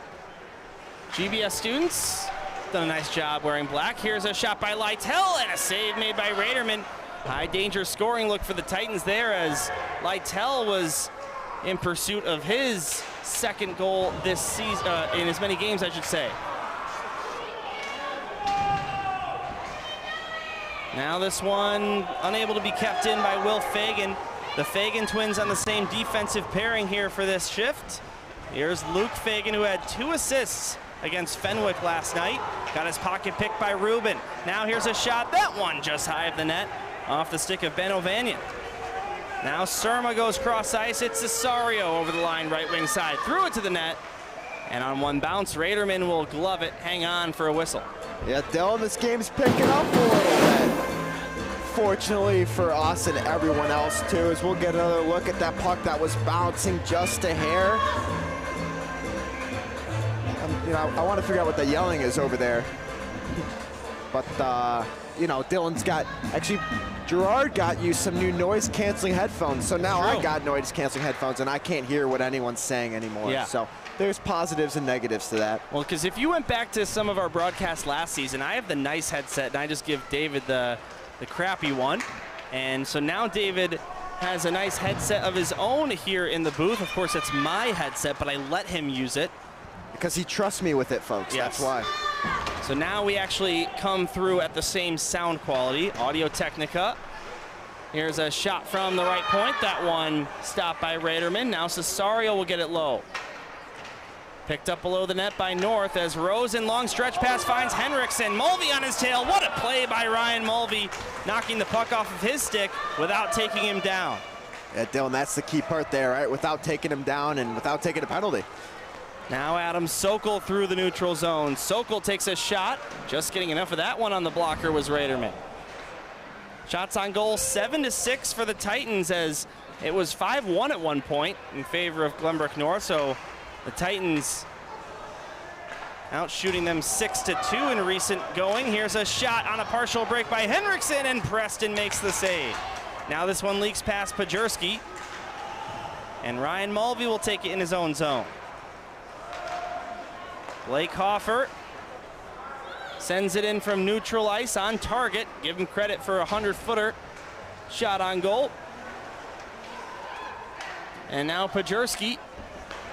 S5: GBS students done a nice job wearing black. Here's a shot by Lytle and a save made by Raderman. High danger scoring look for the Titans there, as Lytle was in pursuit of his second goal this season, in as many games, I should say. Now this one unable to be kept in by Will Fagan. The Fagan twins on the same defensive pairing here for this shift. Here's Luke Fagan, who had 2 assists against Fenwick last night. Got his pocket picked by Rubin. Now here's a shot, that one just high of the net, off the stick of Ben O'Vanian. Now Surma goes cross ice. It's Cesario over the line, right wing side. Threw it to the net. And on one bounce, Raderman will glove it. Hang on for a whistle.
S6: Yeah, Dylan, this game's picking up a little bit. Fortunately for us and everyone else, too, as we'll get another look at that puck that was bouncing just a hair. You know, I want to figure out what the yelling is over there. But, you know, Dylan's got, actually, Gerard got you some new noise-canceling headphones, so now I got noise-canceling headphones, and I can't hear what anyone's saying anymore.
S5: Yeah.
S6: So there's positives and negatives to that.
S5: Well, because if you went back to some of our broadcasts last season, I have the nice headset, and I just give David the crappy one. And so now David has a nice headset of his own here in the booth. Of course, it's my headset, but I let him use it.
S6: Because he trusts me with it, folks.
S5: Yes.
S6: That's why.
S5: So now we actually come through at the same sound quality. Audio Technica. Here's a shot from the right point. That one stopped by Raderman. Now Cesario will get it low. Picked up below the net by North as Rose in long stretch pass finds Henriksen. Mulvey on his tail. What a play by Ryan Mulvey, knocking the puck off of his stick without taking him down.
S6: Yeah, Dylan, that's the key part there, right? Without taking him down and without taking a penalty.
S5: Now Adam Sokol through the neutral zone. Sokol takes a shot. Just getting enough of that one on the blocker was Raderman. Shots on goal, 7-6 for the Titans, as it was 5-1 at one point in favor of Glenbrook North. So the Titans out shooting them 6-2 in recent going. Here's a shot on a partial break by Henriksen, and Preston makes the save. Now this one leaks past Pajerski, and Ryan Mulvey will take it in his own zone. Blake Hoffer Sends it in from neutral ice on target. Give him credit for a 100-footer shot on goal. And now Pajerski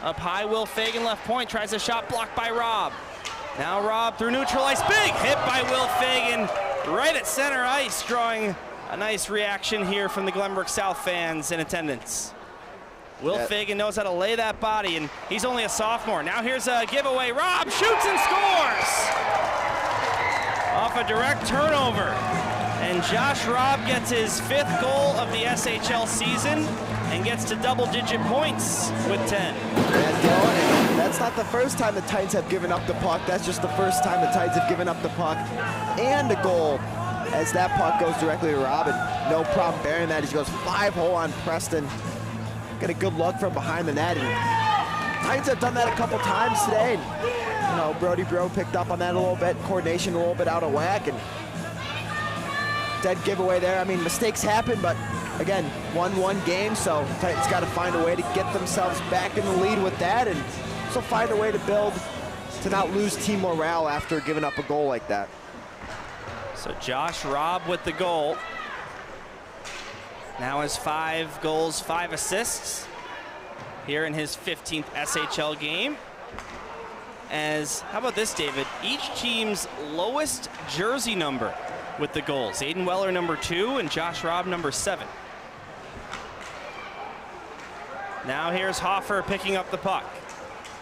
S5: up high. Will Fagan left point, tries a shot blocked by Rob. Now Rob through neutral ice. Big hit by Will Fagan right at center ice, drawing a nice reaction here from the Glenbrook South fans in attendance. Will Fagan knows how to lay that body, and he's only a sophomore. Now here's a giveaway. Rob shoots and scores off a direct turnover. And Josh Robb gets his 5th goal of the SHL season and gets to double-digit points with 10.
S6: And Dylan, that's not the first time the Titans have given up the puck. That's just the first time the Titans have given up the puck and a goal, as that puck goes directly to Rob, and no problem bearing that as he goes 5-hole on Preston. Get a good look from behind the net. And Titans have done that a couple times today. And, you know, Brody Bro picked up on that a little bit. Coordination a little bit out of whack. And dead giveaway there. I mean, mistakes happen, but again, 1-1 game, so Titans got to find a way to get themselves back in the lead with that, and so find a way to build to not lose team morale after giving up a goal like that.
S5: So Josh Robb with the goal. Now has 5 goals, 5 assists here in his 15th SHL game. As, how about this, David? Each team's lowest jersey number with the goals. Aiden Weller number 2 and Josh Robb number 7. Now here's Hoffer picking up the puck.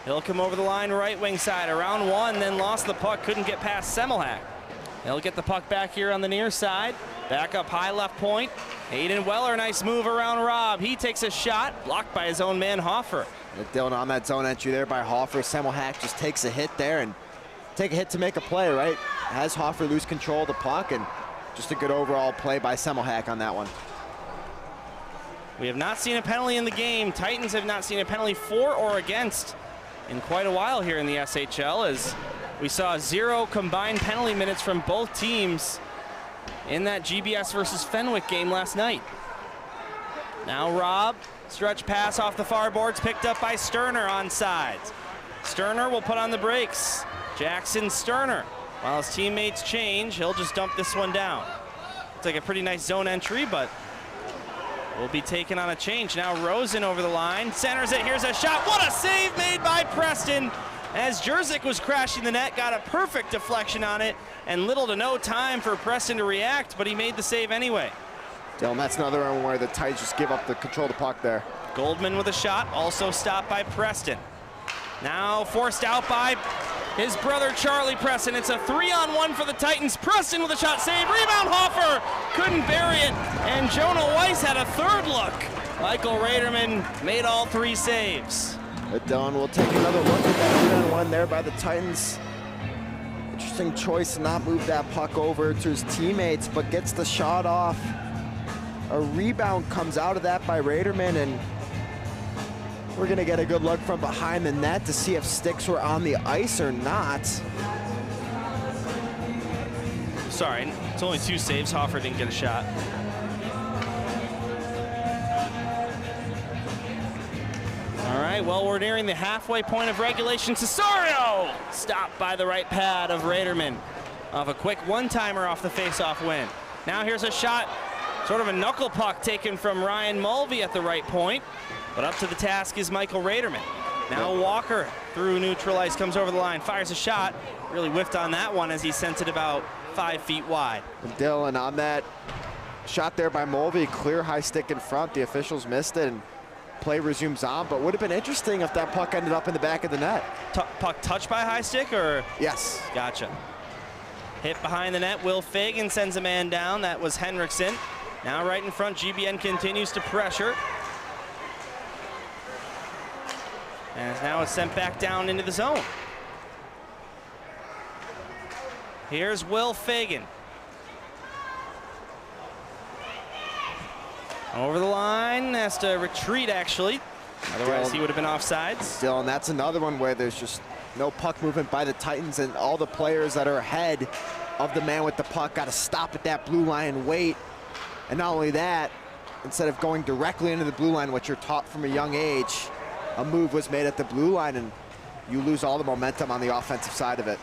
S5: He'll come over the line right wing side, around 1, then lost the puck, couldn't get past Semmelhack. He'll get the puck back here on the near side. Back up high left point. Aiden Weller, nice move around Robb. He takes a shot, blocked by his own man Hoffer.
S6: Dylan, on that zone entry there by Hoffer, Semmelhack just takes a hit there, and take a hit to make a play, right? Has Hoffer lose control of the puck, and just a good overall play by Semmelhack on that one.
S5: We have not seen a penalty in the game. Titans have not seen a penalty for or against in quite a while here in the SHL, as we saw 0 combined penalty minutes from both teams in that GBS versus Fenwick game last night. Now Robb, stretch pass off the far boards, picked up by Sterner on sides. Sterner will put on the brakes. Jackson Sterner, while his teammates change, he'll just dump this one down. It's like a pretty nice zone entry, but will be taken on a change. Now Rosen over the line, centers it, here's a shot. What a save made by Preston, as Jerzyk was crashing the net, got a perfect deflection on it, and little to no time for Preston to react, but he made the save anyway.
S6: Dylan, that's another one where the Titans just give up the control of the puck there.
S5: Goldman with a shot, also stopped by Preston. Now forced out by his brother Charlie Preston. It's a 3-on-1 for the Titans. Preston with a shot, save, rebound, Hoffer couldn't bury it, and Jonah Weiss had a 3rd look. Michael Raderman made all 3 saves.
S6: But Dylan will take another look at that 3-on-1 there by the Titans. Interesting choice to not move that puck over to his teammates, but gets the shot off. A rebound comes out of that by Raderman, and we're gonna get a good look from behind the net to see if sticks were on the ice or not.
S5: Sorry, it's only 2 saves. Hoffer didn't get a shot. All right, well, we're nearing the halfway point of regulation. Cesario stopped by the right pad of Raderman off a quick one-timer off the face-off win. Now here's a shot, sort of a knuckle puck taken from Ryan Mulvey at the right point, but up to the task is Michael Raderman. Now Walker through neutral ice, comes over the line, fires a shot, really whiffed on that one as he sent it about 5 feet wide.
S6: And Dylan, on that shot there by Mulvey, clear high stick in front, the officials missed it, and play resumes on, but would have been interesting if that puck ended up in the back of the net.
S5: Puck touched by high stick, or?
S6: Yes.
S5: Gotcha. Hit behind the net, Will Fagan sends a man down, that was Henriksen. Now right in front, GBN continues to pressure. And now it's sent back down into the zone. Here's Will Fagan. Over the line, has to retreat actually. Otherwise he would have been offsides.
S6: Still, and that's another one where there's just no puck movement by the Titans, and all the players that are ahead of the man with the puck got to stop at that blue line and wait. And not only that, instead of going directly into the blue line, which you're taught from a young age, a move was made at the blue line, and you lose all the momentum on the offensive side of it.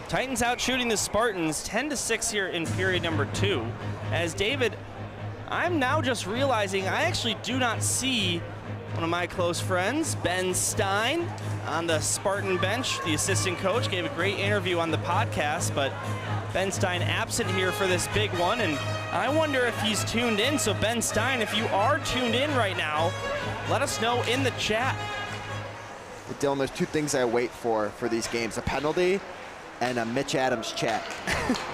S5: Titans out shooting the Spartans 10-6 here in period number 2. As David, I'm now just realizing I actually do not see one of my close friends, Ben Stein, on the Spartan bench. The assistant coach gave a great interview on the podcast, but Ben Stein absent here for this big one, and I wonder if he's tuned in. So Ben Stein, if you are tuned in right now, let us know in the chat.
S6: Dylan, there's 2 things I wait for these games: a penalty and a Mitch Adams chat.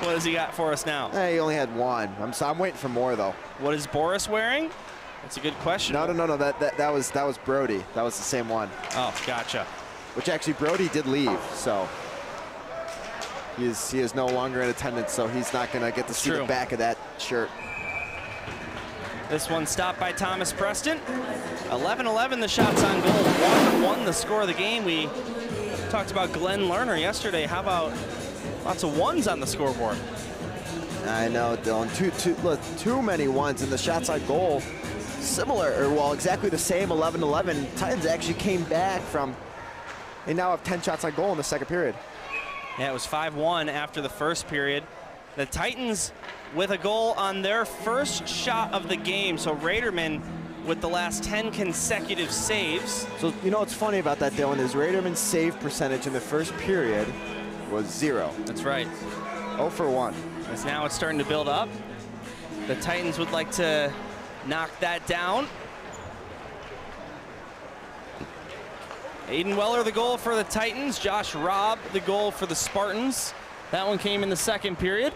S5: What has he got for us now?
S6: He only had 1. I'm waiting for more though.
S5: What is Boris wearing? That's a good question.
S6: No. That was Brody. That was the same one.
S5: Oh, gotcha.
S6: Which actually Brody did leave, so he is no longer in attendance, so he's not going to get to see the back of that shirt.
S5: This one stopped by Thomas Preston. 11-11 the shots on goal. 1-1 the score of the game. We talked about Glenn Lerner yesterday. How about lots of 1s on the scoreboard?
S6: I know, Dylan. Too many 1s, and the shots on goal similar, or well, exactly the same. 11-11. Titans actually came back from. They now have 10 shots on goal in the second period.
S5: Yeah, it was 5-1 after the first period. The Titans with a goal on their first shot of the game. So Raderman with the last 10 consecutive saves.
S6: So, you know what's funny about that, Dylan, is Raderman's save percentage in the first period was 0.
S5: That's right.
S6: 0 for 1.
S5: As now it's starting to build up. The Titans would like to knock that down. Aiden Weller the goal for the Titans. Josh Robb the goal for the Spartans. That one came in the second period.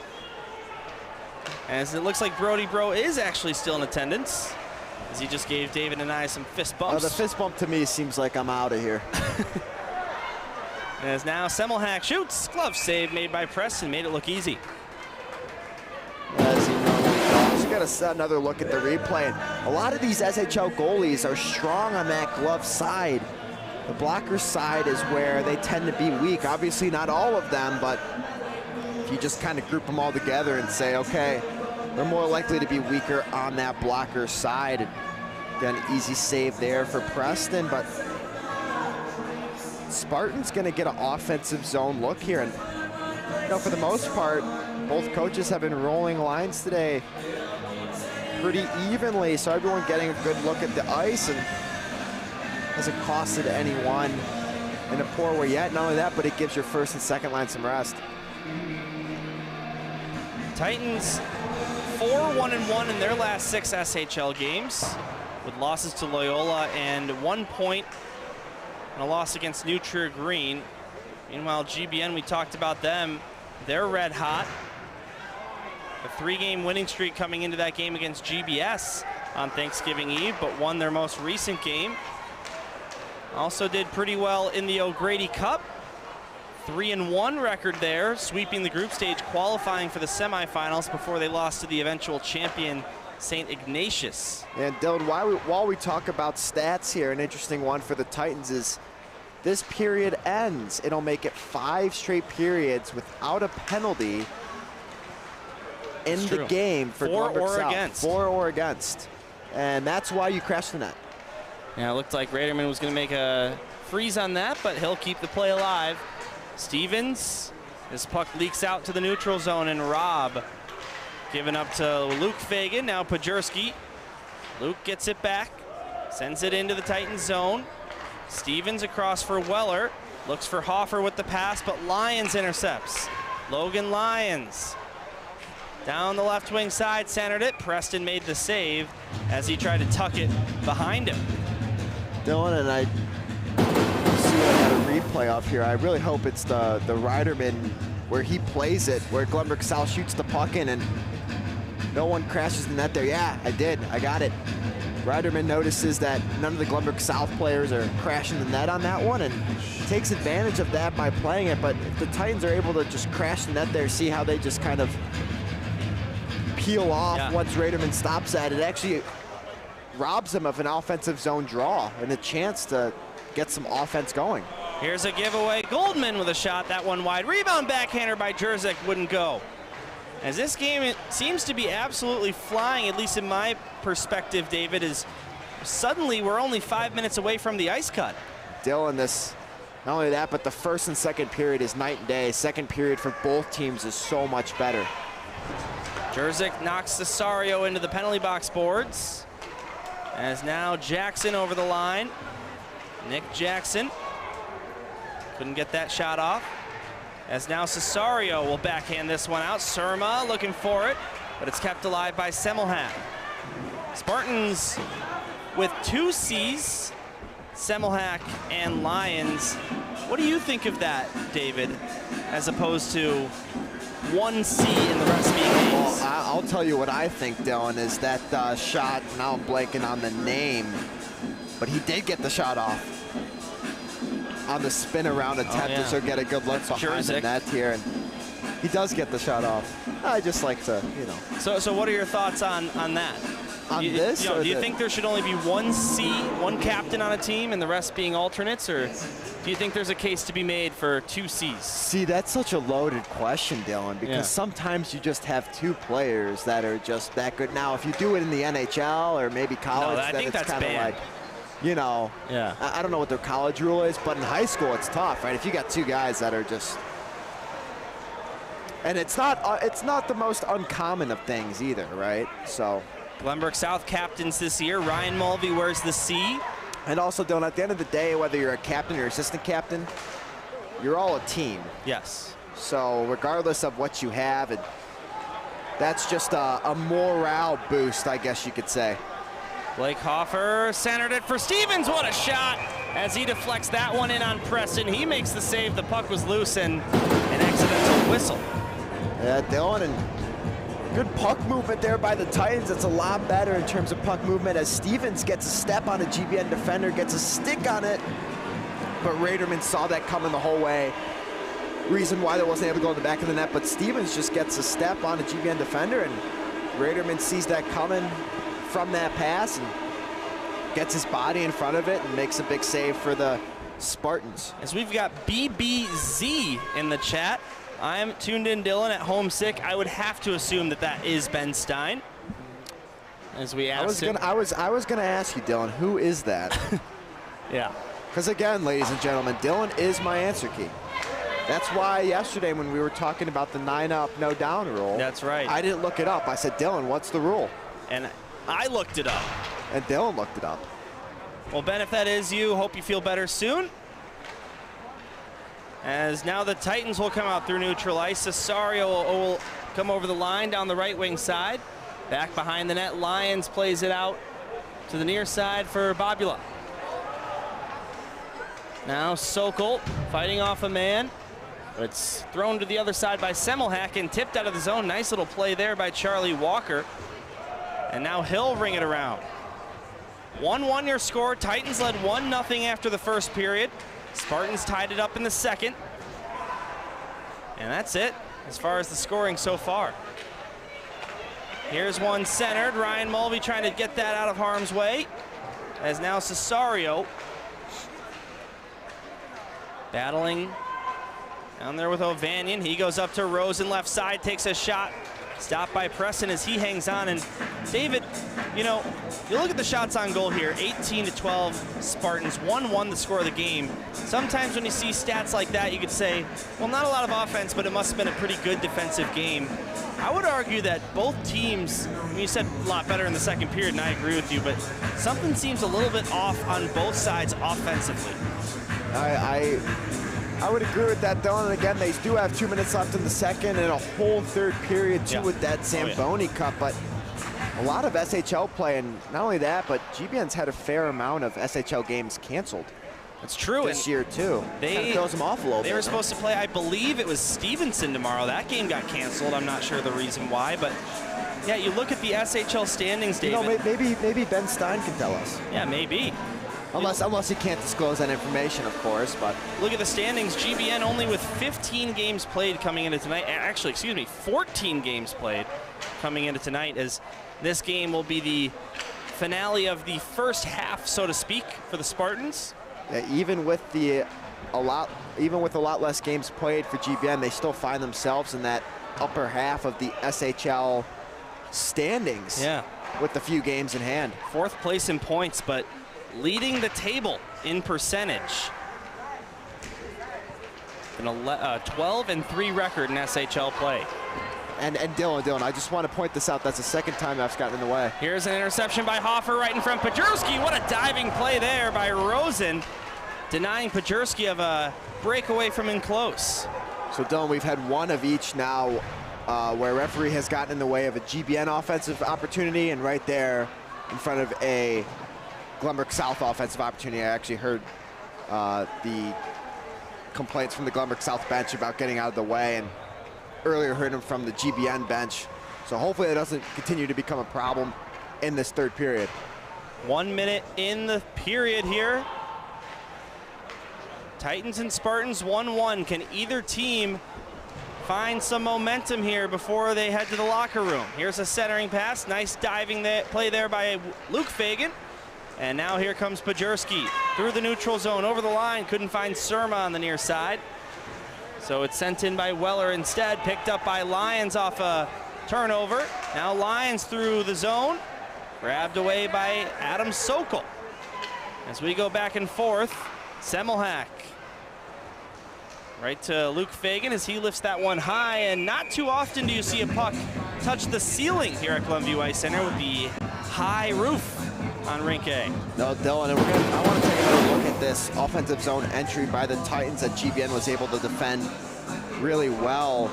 S5: As it looks like Brody Bro is actually still in attendance, as he just gave David and I some fist bumps.
S6: The fist bump to me seems like I'm out of here.
S5: As now Semmelhack shoots. Glove save made by Preston. Made it look easy.
S6: As he normally does. You got to another look at the replay. A lot of these SHL goalies are strong on that glove side. The blocker side is where they tend to be weak. Obviously not all of them, but if you just kind of group them all together and say, okay, they're more likely to be weaker on that blocker side. Got an easy save there for Preston, but Spartan's gonna get an offensive zone look here. And you know, for the most part, both coaches have been rolling lines today pretty evenly, so everyone getting a good look at the ice, and hasn't costed anyone in a poor way yet. Not only that, but it gives your first and second line some rest.
S5: Titans 4-1-1 in their last 6 SHL games, with losses to Loyola and 1 point and a loss against New Trier Green. Meanwhile, GBN, we talked about them. They're red hot. A 3-game winning streak coming into that game against GBS on Thanksgiving Eve, but won their most recent game. Also did pretty well in the O'Grady Cup. 3-1 record there, sweeping the group stage, qualifying for the semifinals before they lost to the eventual champion, St. Ignatius.
S6: And Dylan, while we talk about stats here, an interesting one for the Titans is this period ends. It'll make it 5 straight periods without a penalty in the game for Glenbrook South. 4 or against. And that's why you crash the net.
S5: Yeah, it looked like Raderman was going to make a freeze on that, but he'll keep the play alive. Stevens, this puck leaks out to the neutral zone, and Robb given up to Luke Fagan. Now Pajerski. Luke gets it back, sends it into the Titans zone. Stevens across for Weller, looks for Hoffer with the pass, but Lyons intercepts. Logan Lyons down the left wing side, centered it. Preston made the save as he tried to tuck it behind him.
S6: Dylan, and I see what I had a replay off here. I really hope it's the Riderman where he plays it, where Glenbrook South shoots the puck in and no one crashes the net there. Yeah, I did. I got it. Riderman notices that none of the Glenbrook South players are crashing the net on that one and takes advantage of that by playing it. But if the Titans are able to just crash the net there, see how they just kind of peel off once Raderman stops that, it actually robs them of an offensive zone draw and a chance to get some offense going.
S5: Here's a giveaway. Goldman with a shot, that one wide. Rebound backhander by Jerzek, wouldn't go. As this game, it seems to be absolutely flying, at least in my perspective, David, is suddenly we're only 5 minutes away from the ice cut.
S6: Dylan, this Not only that, but the first and second period is night and day. Second period for both teams is so much better.
S5: Jerzyk knocks Cesario into the penalty box boards. As now Jackson over the line. Nick Jackson couldn't get that shot off. As now Cesario will backhand this one out. Surma looking for it, but it's kept alive by Semmelhack. Spartans with 2 C's, Semmelhack and Lions. What do you think of that, David, as opposed to 1 C and the rest being A's?
S6: Well, I'll tell you what I think, Dylan, is that shot, now I'm blanking on the name, but he did get the shot off on the spin around attempt, so get a good look behind the net here, and he does get the shot off. I just like to, you know.
S5: So what are your thoughts on that?
S6: On this?
S5: You know, do you think there should only be 1 C, 1 captain on a team, and the rest being alternates, or do you think there's a case to be made for 2 C's?
S6: See, that's such a loaded question, Dylan, because sometimes you just have 2 players that are just that good. Now, if you do it in the NHL or maybe college, then it's kind of like, you know, I don't know what their college rule is, but in high school it's tough, right? If you got 2 guys that are just, and it's not the most uncommon of things either, right? So
S5: Glenbrook South captains this year. Ryan Mulvey wears the C.
S6: And also, Dylan, at the end of the day, whether you're a captain or assistant captain, you're all a team.
S5: Yes.
S6: So regardless of what you have, that's just a morale boost, I guess you could say.
S5: Blake Hoffer centered it for Stevens. What a shot as he deflects that one in on Preston. He makes the save. The puck was loose and an accidental whistle.
S6: Yeah, Dylan, and good puck movement there by the Titans. It's a lot better in terms of puck movement as Stevens gets a step on a GBN defender, gets a stick on it, but Raderman saw that coming the whole way. Reason why they wasn't able to go in the back of the net, but Stevens just gets a step on a GBN defender, and Raderman sees that coming from that pass and gets his body in front of it and makes a big save for the Spartans.
S5: As we've got BBZ in the chat. I'm tuned in, Dylan, at Homesick. I would have to assume that that is Ben Stein. As we asked
S6: I was gonna ask you, Dylan, who is that?
S5: Yeah.
S6: Because again, ladies and gentlemen, Dylan is my answer key. That's why yesterday when we were talking about the 9-up, no down rule.
S5: That's right.
S6: I didn't look it up. I said, Dylan, what's the rule?
S5: And I looked it up.
S6: And Dylan looked it up.
S5: Well, Ben, if that is you, hope you feel better soon. As now the Titans will come out through neutral ice. Cesario will come over the line down the right wing side. Back behind the net, Lions plays it out to the near side for Bobula. Now Sokol fighting off a man. It's thrown to the other side by Semmelhack and tipped out of the zone. Nice little play there by Charlie Walker. And now he'll ring it around. 1-1 your score. Titans led 1-0 after the first period. Spartans tied it up in the second. And that's it as far as the scoring so far. Here's one centered. Ryan Mulvey trying to get that out of harm's way. As now Cesario battling down there with Ovanian. He goes up to Rosen left side, takes a shot. Stopped by Preston as he hangs on. And David, you know, you look at the shots on goal here, 18-12 Spartans, 1-1 the score of the game. Sometimes when you see stats like that, you could say, well, not a lot of offense, but it must have been a pretty good defensive game. I would argue that both teams, I mean, you said a lot better in the second period, and I agree with you, but something seems a little bit off on both sides offensively.
S6: I would agree with that, Dylan. And again, they do have 2 minutes left in the second and a whole third period, too, with that Zamboni Cup. But a lot of SHL play, and not only that, but GBN's had a fair amount of SHL games canceled.
S5: That's true.
S6: This year, too. Kind of throws them off a little bit.
S5: They were supposed to play, I believe it was Stevenson tomorrow. That game got canceled. I'm not sure the reason why, but yeah, you look at the SHL standings, David.
S6: You know, maybe Ben Stein can tell us.
S5: Yeah, maybe.
S6: Unless he can't disclose that information, of course, but.
S5: Look at the standings. GBN only with 15 games played coming into tonight. Actually, 14 games played coming into tonight, as this game will be the finale of the first half, so to speak, for the Spartans.
S6: Yeah, even with a lot less games played for GBN, they still find themselves in that upper half of the SHL standings.
S5: Yeah.
S6: With a few games in hand.
S5: 4th place in points, but leading the table in percentage. an 12-3 record in SHL play.
S6: And Dylan, I just want to point this out. That's the second time F's gotten in the way.
S5: Here's an interception by Hoffer right in front. Pajurski, what a diving play there by Rosen, denying Pajurski of a breakaway from in close.
S6: So Dylan, we've had one of each now where a referee has gotten in the way of a GBN offensive opportunity, and right there in front of a Glenbrook South offensive opportunity. I actually heard the complaints from the Glenbrook South bench about getting out of the way, and earlier heard them from the GBN bench. So hopefully it doesn't continue to become a problem in this third period.
S5: 1 minute in the period here. Titans and Spartans 1-1. Can either team find some momentum here before they head to the locker room? Here's a centering pass. Nice diving play there by Luke Fagan. And now here comes Pajurski through the neutral zone, over the line. Couldn't find Surma on the near side. So it's sent in by Weller instead, picked up by Lyons off a turnover. Now Lyons through the zone, grabbed away by Adam Sokol. As we go back and forth, Semmelhack right to Luke Fagan as he lifts that one high, and not too often do you see a puck touch the ceiling here at Glenview Ice Center with the high roof on rink A.
S6: No, Dylan, and I want to take another look at this offensive zone entry by the Titans that GBN was able to defend really well.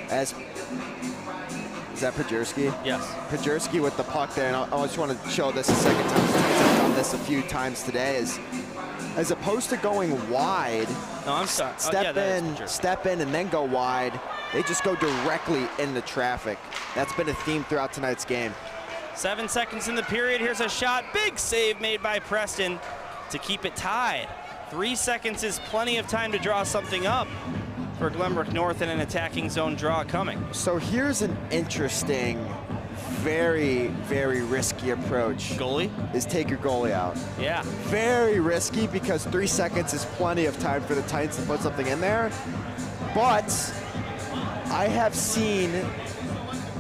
S6: As is that Pajurski?
S5: Yes.
S6: Pajurski with the puck there, and I just want to show this a second time. The Titans have done this a few times today. As opposed to going wide,
S5: no, I'm sorry.
S6: Step in, and then go wide. They just go directly into traffic. That's been a theme throughout tonight's game.
S5: 7 seconds in the period. Here's a shot. Big save made by Preston to keep it tied. 3 seconds is plenty of time to draw something up for Glenbrook North in an attacking zone draw coming.
S6: So here's an interesting, very, very risky approach.
S5: Goalie?
S6: Is take your goalie out.
S5: Yeah.
S6: Very risky because 3 seconds is plenty of time for the Titans to put something in there. But I have seen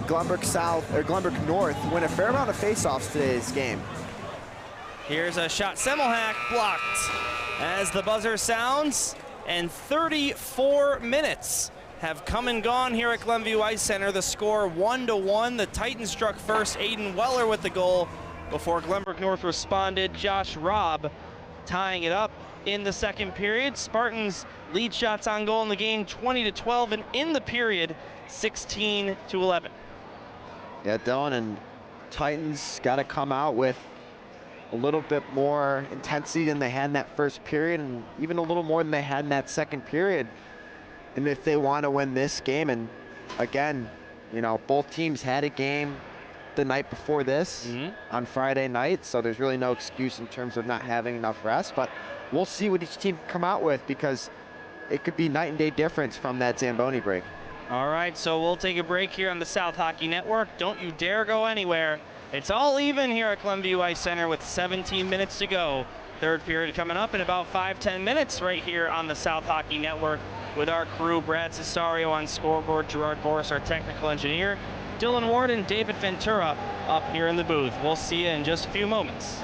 S6: Glenbrook South or Glenbrook North win a fair amount of faceoffs today's game.
S5: Here's a shot. Semmelhack blocked as the buzzer sounds, and 34 minutes have come and gone here at Glenview Ice Center. The score 1-1. The Titans struck first. Aiden Weller with the goal before Glenbrook North responded. Josh Robb tying it up in the second period. Spartans lead shots on goal in the game 20-12, and in the period 16-11.
S6: Yeah, Dylan, and Titans got to come out with a little bit more intensity than they had in that first period, and even a little more than they had in that second period. And if they want to win this game, and again, you know, both teams had a game the night before this on Friday night, so there's really no excuse in terms of not having enough rest. But we'll see what each team can come out with, because it could be night and day difference from that Zamboni break.
S5: All right, so we'll take a break here on the South Hockey Network. Don't you dare go anywhere. It's all even here at Glenview Ice Center with 17 minutes to go. Third period coming up in about 5-10 minutes right here on the South Hockey Network with our crew, Brad Cesario on scoreboard, Gerard Boris, our technical engineer, Dylan Ward and David Ventura up here in the booth. We'll see you in just a few moments.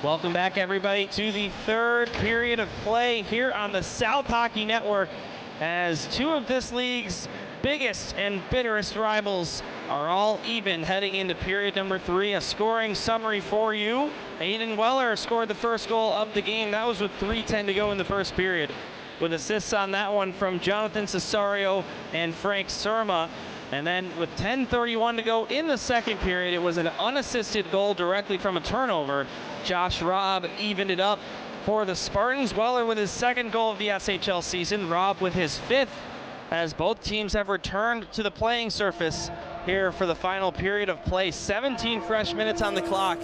S5: Welcome back, everybody, to the third period of play here on the South Hockey Network, as two of this league's biggest and bitterest rivals are all even heading into period number 3. A scoring summary for you. Aiden Weller scored the first goal of the game. That was with 3:10 to go in the first period, with assists on that one from Jonathan Cesario and Frank Surma. And then with 10:31 to go in the second period, it was an unassisted goal directly from a turnover. Josh Robb evened it up for the Spartans. Weller with his second goal of the SHL season. Robb with his 5th, as both teams have returned to the playing surface here for the final period of play. 17 fresh minutes on the clock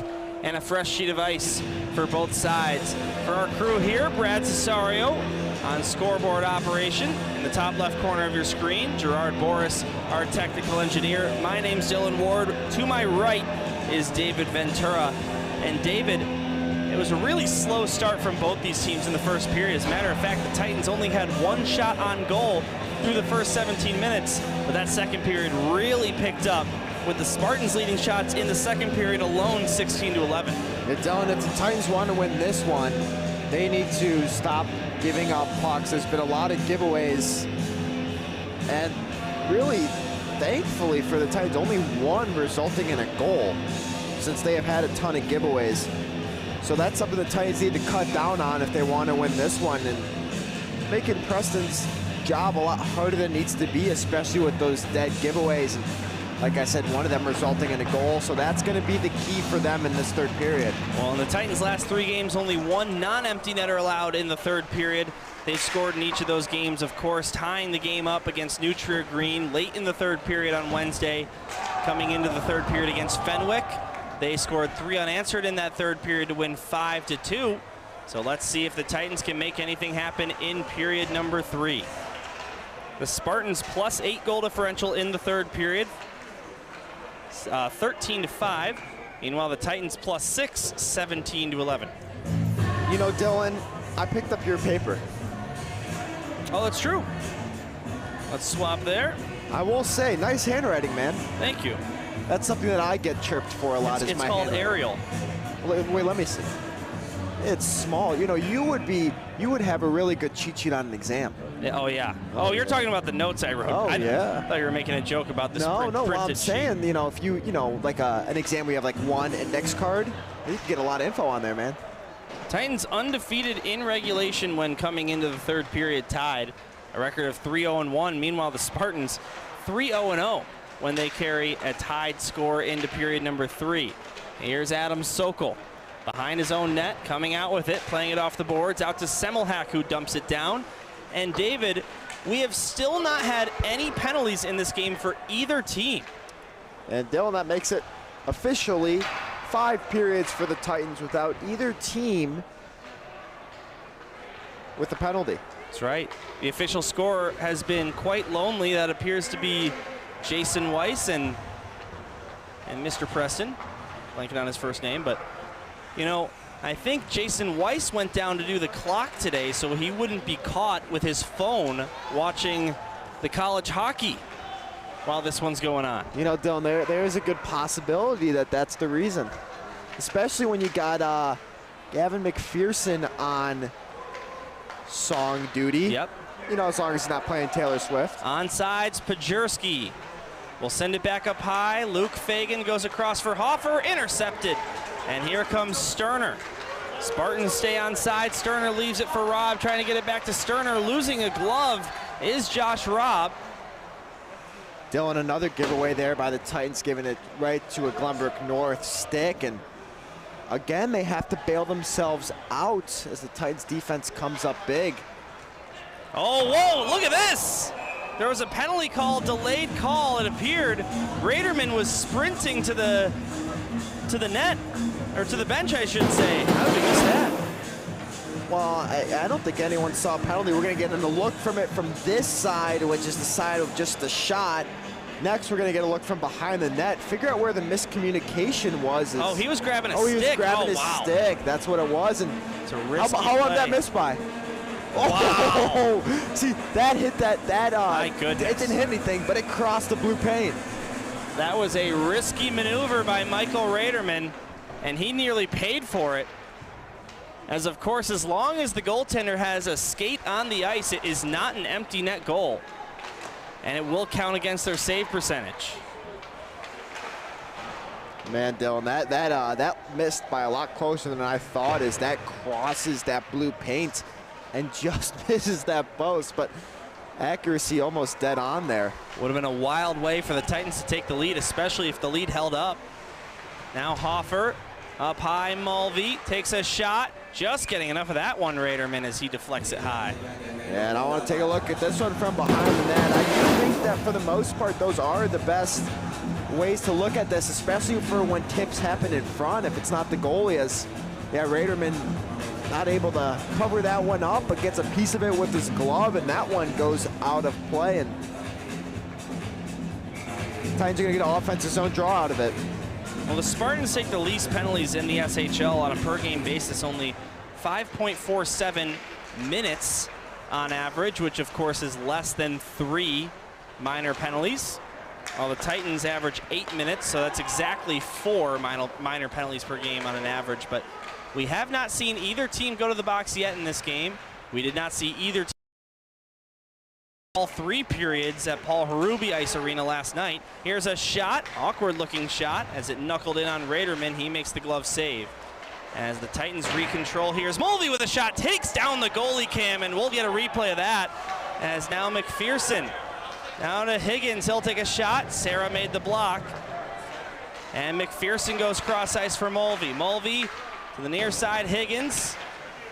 S5: and a fresh sheet of ice for both sides. For our crew here, Brad Cesario on scoreboard operation in the top left corner of your screen. Gerard Boris, our technical engineer. My name's Dylan Ward. To my right is David Ventura. And David, it was a really slow start from both these teams in the first period. As a matter of fact, the Titans only had 1 shot on goal through the first 17 minutes, but that second period really picked up, with the Spartans leading shots in the second period alone, 16-11.
S6: Dylan, if the Titans want to win this one, they need to stop giving up pucks. There's been a lot of giveaways, and really, thankfully for the Titans, only one resulting in a goal, since they have had a ton of giveaways. So that's something the Titans need to cut down on if they want to win this one, and making Preston's job a lot harder than it needs to be, especially with those dead giveaways. And like I said, one of them resulting in a goal, so that's going to be the key for them in this third period.
S5: Well, in the Titans' last 3 games, only 1 non-empty netter allowed in the third period. They scored in each of those games, of course, tying the game up against New Trier Green late in the third period on Wednesday. Coming into the third period against Fenwick, they scored 3 unanswered in that third period to win 5-2. So let's see if the Titans can make anything happen in period number 3. The Spartans +8 goal differential in the third period, 13-5. Meanwhile, the Titans +6, 17-11.
S6: You know, Dylan, I picked up your paper.
S5: Oh, that's true. Let's swap there.
S6: I will say, nice handwriting, man.
S5: Thank you.
S6: That's something that I get chirped for a lot.
S5: It's called Arial.
S6: Wait, let me see. It's small. You know, you would have a really good cheat sheet on an exam.
S5: Oh yeah. Oh, you're talking about the notes I wrote.
S6: Oh, yeah.
S5: I thought you were making a joke about this.
S6: No,
S5: printed
S6: well, I'm
S5: sheet.
S6: saying, you know, if you know, like an exam where you have like 1 index card, you can get a lot of info on there, man.
S5: Titans undefeated in regulation when coming into the third period, tied. A record of 3-0-1. Meanwhile, the Spartans 3-0-0 when they carry a tied score into period number 3. Here's Adam Sokol behind his own net, coming out with it, playing it off the boards, out to Semmelhack, who dumps it down. And David, we have still not had any penalties in this game for either team.
S6: And Dylan, that makes it officially 5 periods for the Titans without either team with a penalty.
S5: That's right. The official scorer has been quite lonely. That appears to be Jason Weiss and Mr. Preston. Blanking on his first name, but you know, I think Jason Weiss went down to do the clock today so he wouldn't be caught with his phone watching the college hockey while this one's going on.
S6: You know, Dylan, there is a good possibility that that's the reason, especially when you got Gavin McPherson on song duty.
S5: Yep.
S6: You know, as long as he's not playing Taylor Swift.
S5: Onsides, Pajurski will send it back up high. Luke Fagan goes across for Hoffer, intercepted. And here comes Sterner. Spartans stay on side. Sterner leaves it for Robb, trying to get it back to Sterner. Losing a glove is Josh Robb.
S6: Dylan, another giveaway there by the Titans, giving it right to a Glenbrook North stick. And again, they have to bail themselves out as the Titans defense comes up big.
S5: Oh, whoa, look at this. There was a penalty call, delayed call, it appeared. Raderman was sprinting to the net, or to the bench, I should say. How did we miss that?
S6: Well, I don't think anyone saw a penalty. We're going to get a look from it from this side, which is the side of just the shot. Next, we're going to get a look from behind the net. Figure out where the miscommunication was.
S5: Oh, he was grabbing a stick.
S6: Oh, he was grabbing his stick. That's what it was. And
S5: it's a risky
S6: how long that missed by?
S5: Wow.
S6: Oh, see, that hit that
S5: my goodness.
S6: It didn't hit anything, but it crossed the blue paint.
S5: That was a risky maneuver by Michael Raderman, and he nearly paid for it. As of course, as long as the goaltender has a skate on the ice, it is not an empty net goal. And it will count against their save percentage.
S6: Man, Dylan, that missed by a lot closer than I thought, as that crosses that blue paint and just misses that post, but accuracy almost dead on there.
S5: Would have been a wild way for the Titans to take the lead, especially if the lead held up. Now Hoffer up high, Mulvey takes a shot, just getting enough of that one, Raderman, as he deflects it high.
S6: Yeah, and I want to take a look at this one from behind the net. I do think that for the most part, those are the best ways to look at this, especially for when tips happen in front, if it's not the goalie, as Raderman not able to cover that one up, but gets a piece of it with his glove, and that one goes out of play, and Titans are going to get an offensive zone draw out of it.
S5: Well, the Spartans take the least penalties in the SHL on a per-game basis, only 5.47 minutes on average, which of course is less than 3 minor penalties. While the Titans average 8 minutes, so that's exactly 4 minor penalties per game on an average. But we have not seen either team go to the box yet in this game. We did not see either team all 3 periods at Paul Harubi Ice Arena last night. Here's a shot, awkward-looking shot, as it knuckled in on Raderman. He makes the glove save. As the Titans recontrol, here's Mulvey with a shot, takes down the goalie cam, and we'll get a replay of that. As now McPherson down to Higgins, he'll take a shot. Sarah made the block. And McPherson goes cross ice for Mulvey. Mulvey to the near side, Higgins.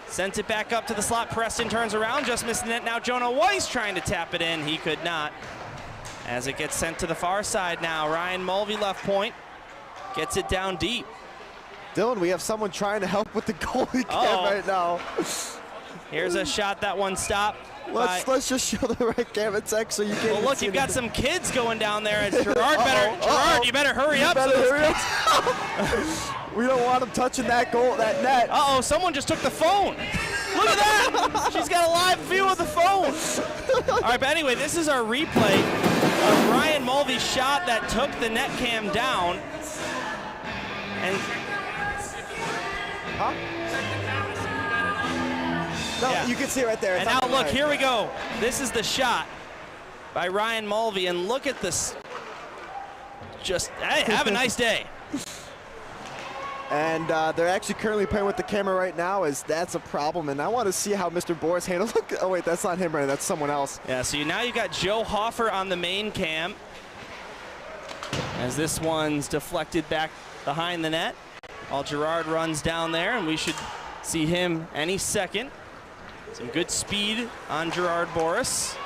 S5: Sent it back up to the slot. Preston turns around, just missed the net. Now Jonah Weiss trying to tap it in. He could not. As it gets sent to the far side now. Ryan Mulvey left point. Gets it down deep.
S6: Dylan, we have someone trying to help with the goalie cam right now.
S5: Here's a shot, that one stopped.
S6: Let's just show the right cam. It's actually, you can't
S5: well, look, you've got some kids going down there. And Gerard, you better hurry up.
S6: We don't want him touching that net.
S5: Uh-oh, someone just took the phone. Look at that. She's got a live view of the phone. All right, but anyway, this is our replay of Ryan Mulvey's shot that took the net cam down. And
S6: no, yeah. You can see it right there.
S5: And now look, here we go. This is the shot by Ryan Mulvey, and look at this. Just, hey, have a nice day.
S6: And they're actually currently playing with the camera right now, as that's a problem. And I want to see how Mr. Boris handles. Look, oh wait, that's not him right now, that's someone else.
S5: Yeah, so now you've got Joe Hoffer on the main cam, as this one's deflected back behind the net. While Gerard runs down there, and we should see him any second. Some good speed on Gerard Boris.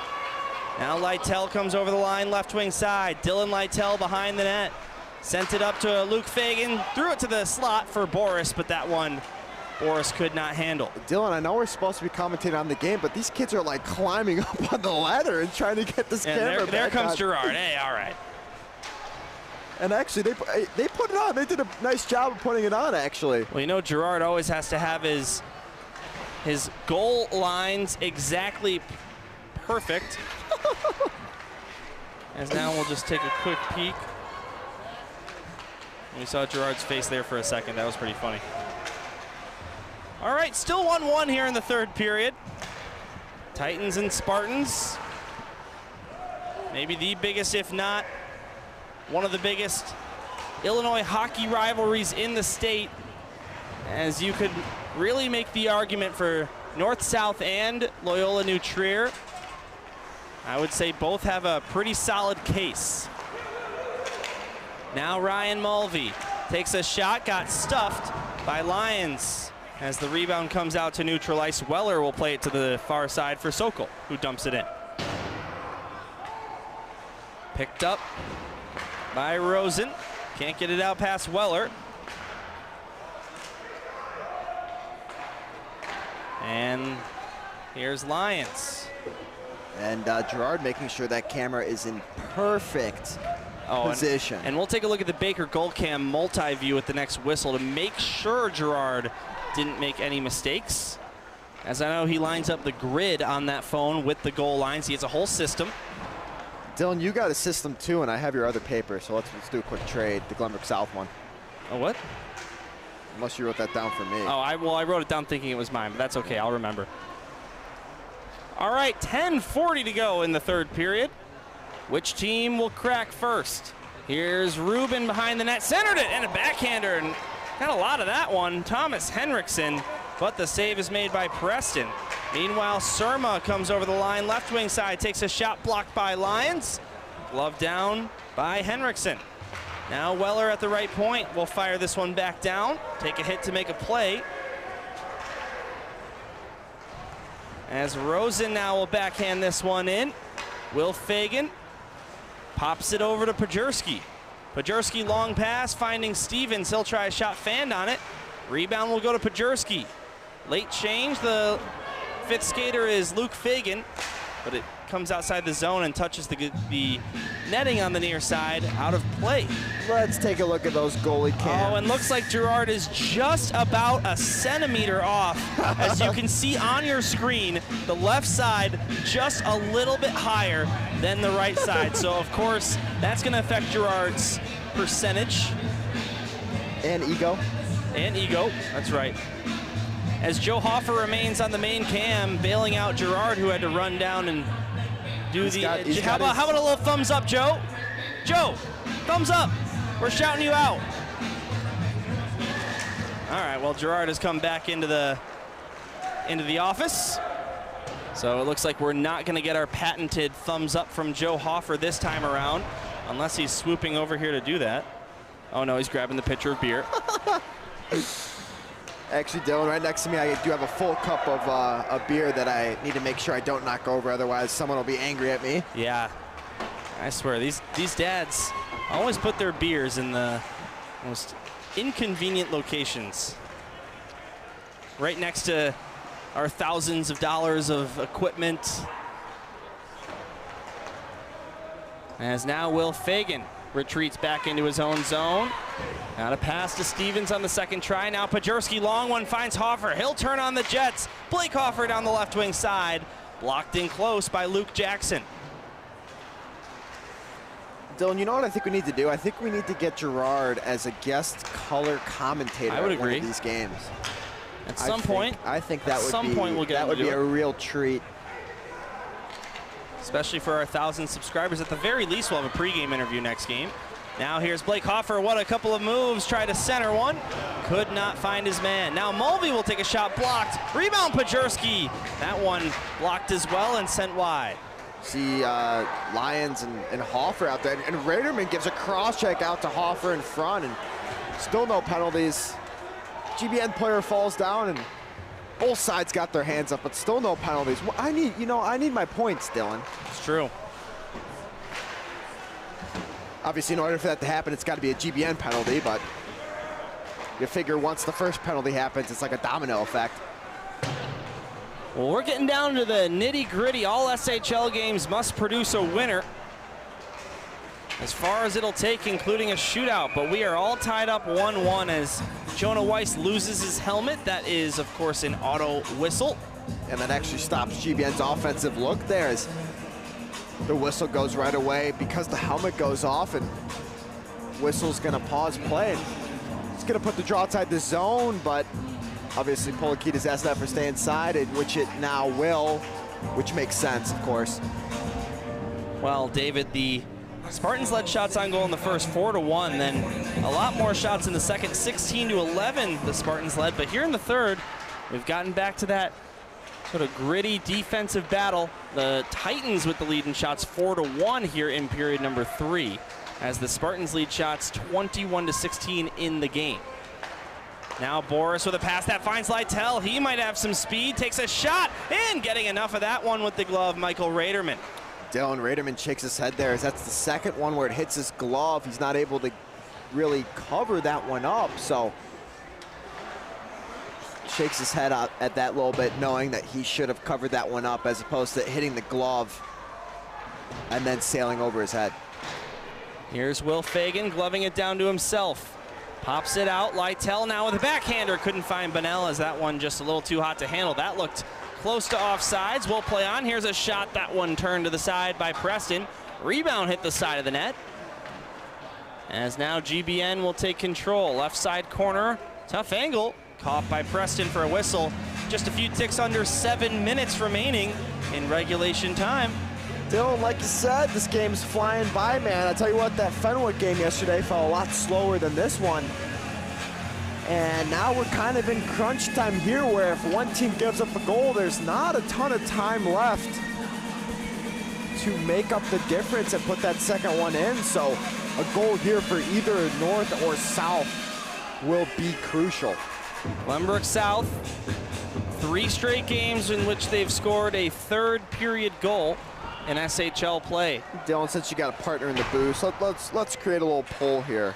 S5: Now Lytell comes over the line, left wing side. Dylan Lytell behind the net. Sent it up to Luke Fagan, threw it to the slot for Boris, but that one Boris could not handle.
S6: Dylan, I know we're supposed to be commentating on the game, but these kids are like climbing up on the ladder and trying to get this camera back.
S5: There comes
S6: on.
S5: Gerard, hey, all right.
S6: And actually, they put it on. They did a nice job of putting it on, actually.
S5: Well, you know, Gerard always has to have his goal lines exactly perfect. As now we'll just take a quick peek. We saw Gerard's face there for a second. That was pretty funny. All right, still 1-1 here in the third period. Titans and Spartans. Maybe the biggest, if not one of the biggest Illinois hockey rivalries in the state, as you could really make the argument for North-South and Loyola New Trier. I would say both have a pretty solid case. Now Ryan Mulvey takes a shot, got stuffed by Lyons. As the rebound comes out to neutral ice, Weller will play it to the far side for Sokol, who dumps it in. Picked up by Rosen. Can't get it out past Weller. And here's Lyons.
S6: And Gerard making sure that camera is in perfect position.
S5: And we'll take a look at the Baker goal cam multi-view at the next whistle to make sure Gerard didn't make any mistakes. As I know, he lines up the grid on that phone with the goal lines. He has a whole system.
S6: Dylan, you got a system too, and I have your other paper, so let's do a quick trade, the Glenbrook South one.
S5: Oh, what?
S6: Unless you wrote that down for me.
S5: Oh, I wrote it down thinking it was mine, but that's okay. I'll remember. All right, 10:40 to go in the third period. Which team will crack first? Here's Ruben behind the net, centered it, and a backhander, and got a lot of that one. Thomas Henriksen, but the save is made by Preston. Meanwhile, Surma comes over the line, left wing side, takes a shot blocked by Lyons. Glove down by Henriksen. Now Weller at the right point will fire this one back down, take a hit to make a play. As Rosen now will backhand this one in. Will Fagan pops it over to Pajurski. Pajurski long pass, finding Stevens. He'll try a shot fanned on it. Rebound will go to Pajurski. Late change, the fifth skater is Luke Fagan, but it comes outside the zone and touches the netting on the near side, out of play.
S6: Let's take a look at those goalie cams.
S5: Oh, and looks like Gerard is just about a centimeter off. As you can see on your screen, the left side just a little bit higher than the right side. So, of course, that's going to affect Gerard's percentage.
S6: And ego.
S5: And ego, that's right. As Joe Hoffer remains on the main cam, bailing out Gerard, who had to run down and do how about a little thumbs up, Joe? Joe, thumbs up. We're shouting you out. All right, well, Gerard has come back into the office. So it looks like we're not going to get our patented thumbs up from Joe Hoffer this time around, unless he's swooping over here to do that. Oh, no, he's grabbing the pitcher of beer.
S6: Actually, Dylan, right next to me, I do have a full cup of a beer that I need to make sure I don't knock over, otherwise someone will be angry at me.
S5: Yeah, I swear, these dads always put their beers in the most inconvenient locations. Right next to our thousands of dollars of equipment. As now Will Fagan retreats back into his own zone. Now a pass to Stevens on the second try. Now Pajurski, long one, finds Hoffer. He'll turn on the Jets. Blake Hoffer down the left wing side. Blocked in close by Luke Jackson.
S6: Dylan, you know what I think we need to do? I think we need to get Gerard as a guest color commentator
S5: I would
S6: at one
S5: agree.
S6: of these games.
S5: At some point.
S6: I think that
S5: We'll
S6: be a real treat.
S5: Especially for our 1,000 subscribers. At the very least, we'll have a pregame interview next game. Now here's Blake Hoffer. What a couple of moves. Try to center one. Could not find his man. Now Mulvey will take a shot blocked. Rebound Pajurski. That one blocked as well and sent wide.
S6: See Lyons and Hoffer out there. And Raderman gives a cross check out to Hoffer in front. And still no penalties. GBN player falls down and both sides got their hands up, but still no penalties. I need my points, Dylan.
S5: It's true.
S6: Obviously, in order for that to happen, it's got to be a GBN penalty, but you figure once the first penalty happens, it's like a domino effect.
S5: Well, we're getting down to the nitty-gritty. All SHL games must produce a winner. As far as it'll take, including a shootout, but we are all tied up 1-1 as Jonah Weiss loses his helmet. That is, of course, an auto whistle.
S6: And that actually stops GBN's offensive look there as the whistle goes right away because the helmet goes off and whistle's gonna pause play. It's gonna put the draw outside the zone, but obviously Polakita's asked that for stay inside, which it now will, which makes sense, of course.
S5: Well, David, the Spartans led shots on goal in the first 4-1, then a lot more shots in the second, 16-11 the Spartans led, but here in the third, we've gotten back to that sort of gritty defensive battle. The Titans with the lead in shots 4-1 here in period number 3, as the Spartans lead shots 21-16 in the game. Now Boris with a pass that finds Lytle. He might have some speed, takes a shot, and getting enough of that one with the glove, Michael Raderman.
S6: Dylan Raderman shakes his head there as that's the second one where it hits his glove. He's not able to really cover that one up, so shakes his head out at that little bit, knowing that he should have covered that one up as opposed to hitting the glove and then sailing over his head.
S5: Here's Will Fagan gloving it down to himself. Pops it out. Lytle now with a backhander. Couldn't find Bonnell as that one just a little too hot to handle. That looked close to offsides. We'll play on. Here's a shot. That one turned to the side by Preston. Rebound hit the side of the net. As now GBN will take control. Left side corner. Tough angle, caught by Preston for a whistle. Just a few ticks under 7 minutes remaining in regulation time.
S6: Dylan, like you said, this game's flying by, man. I tell you what, that Fenwick game yesterday felt a lot slower than this one. And now we're kind of in crunch time here, where if one team gives up a goal, there's not a ton of time left to make up the difference and put that second one in. So a goal here for either North or South will be crucial.
S5: Glenbrook South, 3 straight games in which they've scored a third period goal in SHL play.
S6: Dylan, since you got a partner in the booth, let's create a little poll here.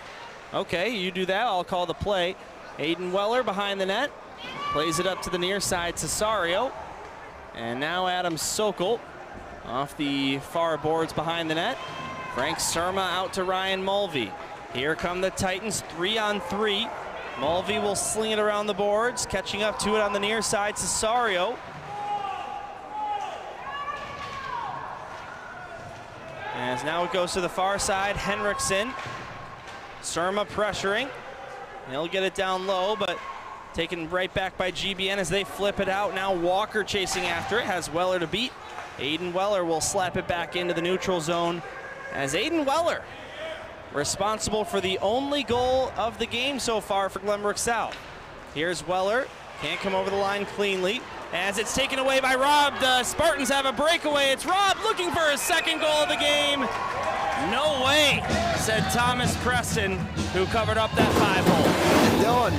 S5: Okay, you do that, I'll call the play. Aiden Weller behind the net, plays it up to the near side, Cesario. And now Adam Sokol off the far boards behind the net. Frank Surma out to Ryan Mulvey. Here come the Titans, 3-on-3. Mulvey will sling it around the boards, catching up to it on the near side, Cesario. As now it goes to the far side, Henriksen. Surma pressuring. He'll get it down low, but taken right back by GBN as they flip it out. Now Walker chasing after it, has Weller to beat. Aiden Weller will slap it back into the neutral zone, as Aiden Weller responsible for the only goal of the game so far for Glenbrook South. Here's Weller, can't come over the line cleanly, as it's taken away by Rob. The Spartans have a breakaway. It's Rob looking for his second goal of the game. No way, said Thomas Preston, who covered up that 5-hole.
S6: And Dylan,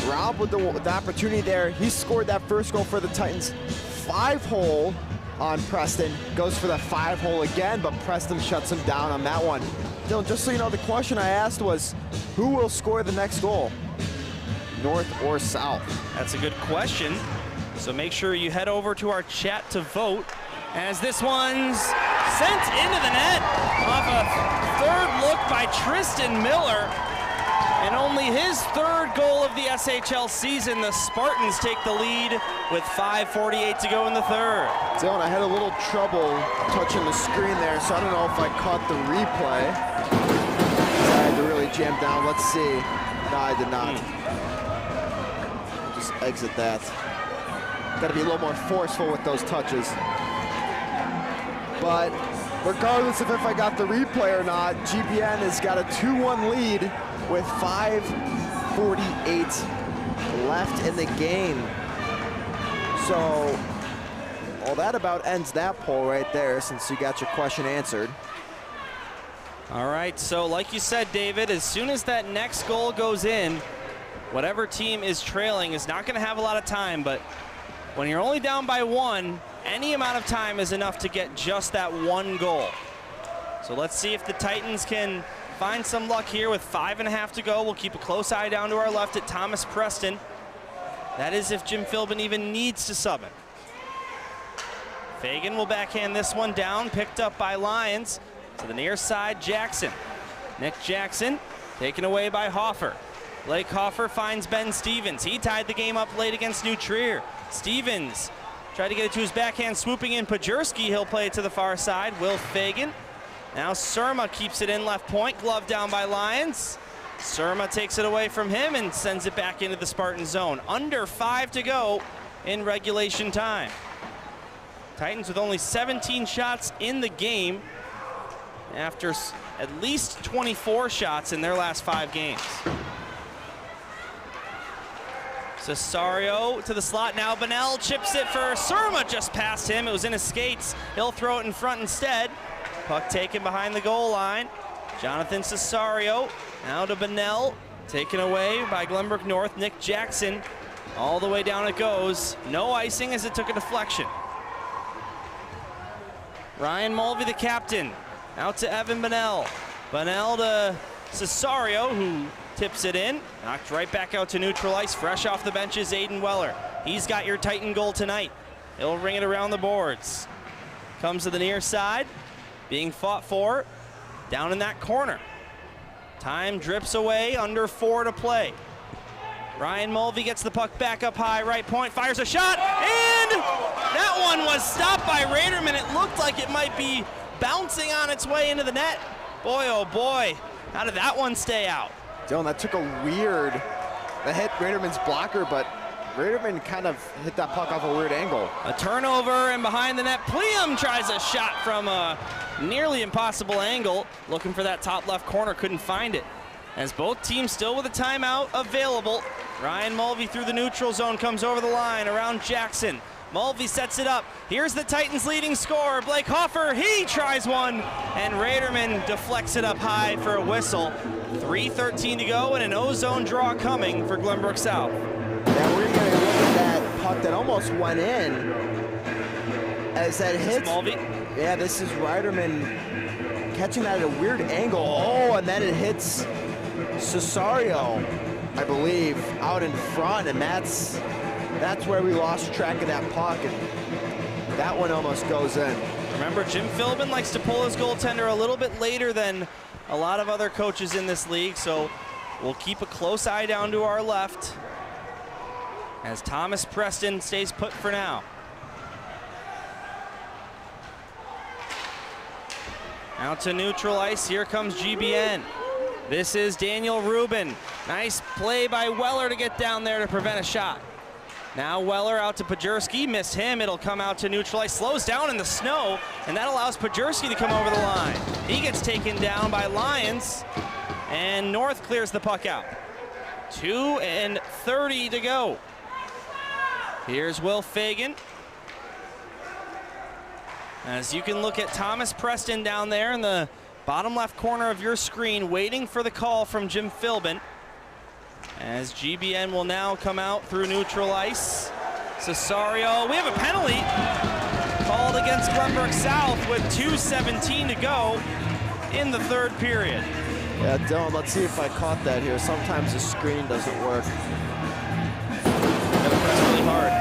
S6: Rob with the opportunity there. He scored that first goal for the Titans. 5-hole on Preston, goes for the 5-hole again, but Preston shuts him down on that one. Dylan, just so you know, the question I asked was, who will score the next goal? North or South?
S5: That's a good question. So make sure you head over to our chat to vote, as this one's sent into the net off a third look by Tristan Miller. And only his third goal of the SHL season. The Spartans take the lead with 5:48 to go in the third.
S6: Dylan, I had a little trouble touching the screen there, so I don't know if I caught the replay. I had to really jam down. Let's see. No, I did not. Just exit that. Got to be a little more forceful with those touches. But regardless of if I got the replay or not, GBN has got a 2-1 lead with 5:48 left in the game. So, well, that about ends that poll right there, since you got your question answered.
S5: All right, so like you said, David, as soon as that next goal goes in, whatever team is trailing is not going to have a lot of time, but when you're only down by 1, any amount of time is enough to get just that 1 goal. So let's see if the Titans can find some luck here with 5.5 to go. We'll keep a close eye down to our left at Thomas Preston. That is if Jim Philbin even needs to sub it. Fagan will backhand this one down, picked up by Lyons. To the near side, Jackson. Nick Jackson taken away by Hoffer. Blake Hoffer finds Ben Stevens. He tied the game up late against New Trier. Stevens tried to get it to his backhand, swooping in Pajerski. He'll play it to the far side. Will Fagan. Now Surma keeps it in left point, glove down by Lyons. Surma takes it away from him and sends it back into the Spartan zone. Under 5 to go in regulation time. Titans with only 17 shots in the game after at least 24 shots in their last 5 games. Cesario to the slot now. Bonnell chips it for Surma, just past him. It was in his skates. He'll throw it in front instead. Puck taken behind the goal line. Jonathan Cesario now to Bonnell. Taken away by Glenbrook North. Nick Jackson. All the way down it goes. No icing as it took a deflection. Ryan Mulvey, the captain. Out to Evan Bonnell. Bonnell to Cesario, who tips it in. Knocked right back out to neutral ice. Fresh off the bench is Aiden Weller. He's got your Titan goal tonight. He'll ring it around the boards. Comes to the near side. Being fought for. Down in that corner. Time drips away. Under 4 to play. Ryan Mulvey gets the puck back up high. Right point. Fires a shot. And that one was stopped by Raderman. It looked like it might be bouncing on its way into the net. Boy, oh boy. How did that one stay out?
S6: Dylan, that took a weird that hit Raderman's blocker, but Raderman kind of hit that puck off a weird angle.
S5: A turnover, and behind the net, Pliam tries a shot from a nearly impossible angle. Looking for that top left corner, couldn't find it. As both teams still with a timeout available. Ryan Mulvey through the neutral zone, comes over the line around Jackson. Mulvey sets it up. Here's the Titans' leading scorer, Blake Hoffer. He tries one, and Raderman deflects it up high for a whistle. 3:13 to go, and an O-zone draw coming for Glenbrook South.
S6: Now we're going to look at that puck that almost went in as that hits.
S5: Mulvey.
S6: Yeah, this is Raderman catching that at a weird angle. Oh, and then it hits Cesario, I believe, out in front, and that's where we lost track of that puck, and that one almost goes in.
S5: Remember, Jim Philbin likes to pull his goaltender a little bit later than a lot of other coaches in this league, so we'll keep a close eye down to our left as Thomas Preston stays put for now. Out to neutral ice, here comes GBN. This is Daniel Rubin. Nice play by Weller to get down there to prevent a shot. Now Weller out to Pajurski, missed him, it'll come out to neutral ice, slows down in the snow, and that allows Pajurski to come over the line. He gets taken down by Lyons, and North clears the puck out. 2:30 to go. Here's Will Fagan. As you can look at Thomas Preston down there in the bottom left corner of your screen, waiting for the call from Jim Philbin. As GBN will now come out through neutral ice. Cesario, we have a penalty called against Glenbrook South with 2:17 to go in the third period.
S6: Yeah, Dylan, let's see if I caught that here. Sometimes the screen doesn't work.
S5: Gotta press really hard.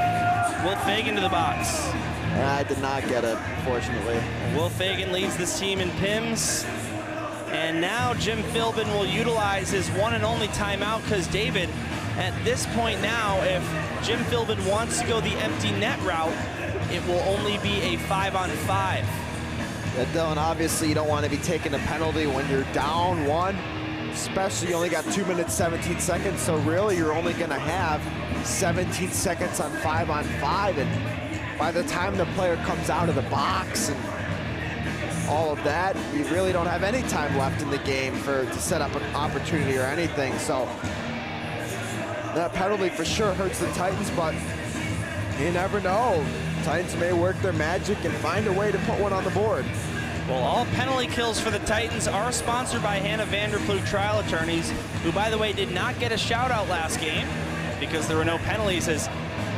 S5: Will Fagan to the box.
S6: I did not get it, fortunately.
S5: Will Fagan leads this team in PIMS. And now Jim Philbin will utilize his one and only timeout, because David, at this point now, if Jim Philbin wants to go the empty net route, it will only be a 5-on-5.
S6: Yeah, Dylan, obviously you don't want to be taking a penalty when you're down one, especially you only got 2 minutes, 17 seconds, so really you're only going to have 17 seconds on 5-on-5, and by the time the player comes out of the box and all of that, you really don't have any time left in the game to set up an opportunity or anything. So that penalty for sure hurts the Titans, but you never know. Titans may work their magic and find a way to put one on the board.
S5: Well, all penalty kills for the Titans are sponsored by Hannah Vanderploeg Trial Attorneys, who, by the way, did not get a shout-out last game because there were no penalties, as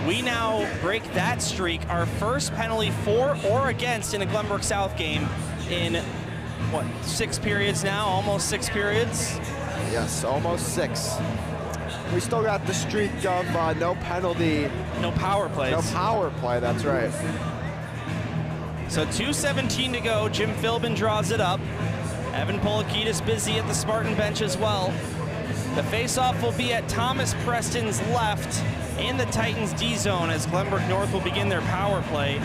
S5: we now break that streak. Our first penalty for or against in a Glenbrook South game in, what, 6 periods now? Almost 6 periods?
S6: Yes, almost 6. We still got the streak of no penalty.
S5: No power plays.
S6: No power play, that's right.
S5: So 2:17 to go. Jim Philbin draws it up. Evan Polakidis busy at the Spartan bench as well. The faceoff will be at Thomas Preston's left in the Titans D zone as Glenbrook North will begin their power play.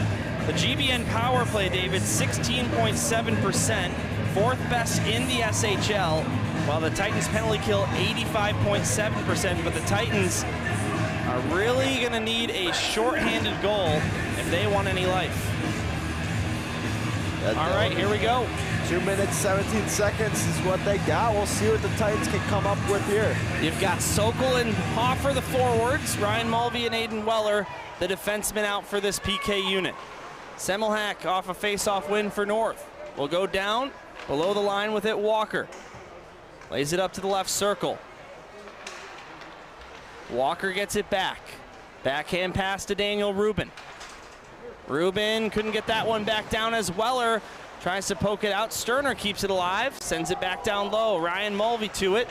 S5: The GBN power play, David, 16.7%, 4th best in the SHL, while the Titans penalty kill 85.7%, but the Titans are really going to need a shorthanded goal if they want any life. All right, here we go.
S6: 2 minutes, 17 seconds is what they got. We'll see what the Titans can come up with here.
S5: You've got Sokol and Hoffer, the forwards, Ryan Mulvey and Aiden Weller, the defensemen, out for this PK unit. Semmelhack off a face-off win for North. Will go down below the line with it. Walker lays it up to the left circle. Walker gets it back. Backhand pass to Daniel Rubin. Rubin couldn't get that one back down as Weller tries to poke it out. Sterner keeps it alive, sends it back down low. Ryan Mulvey to it.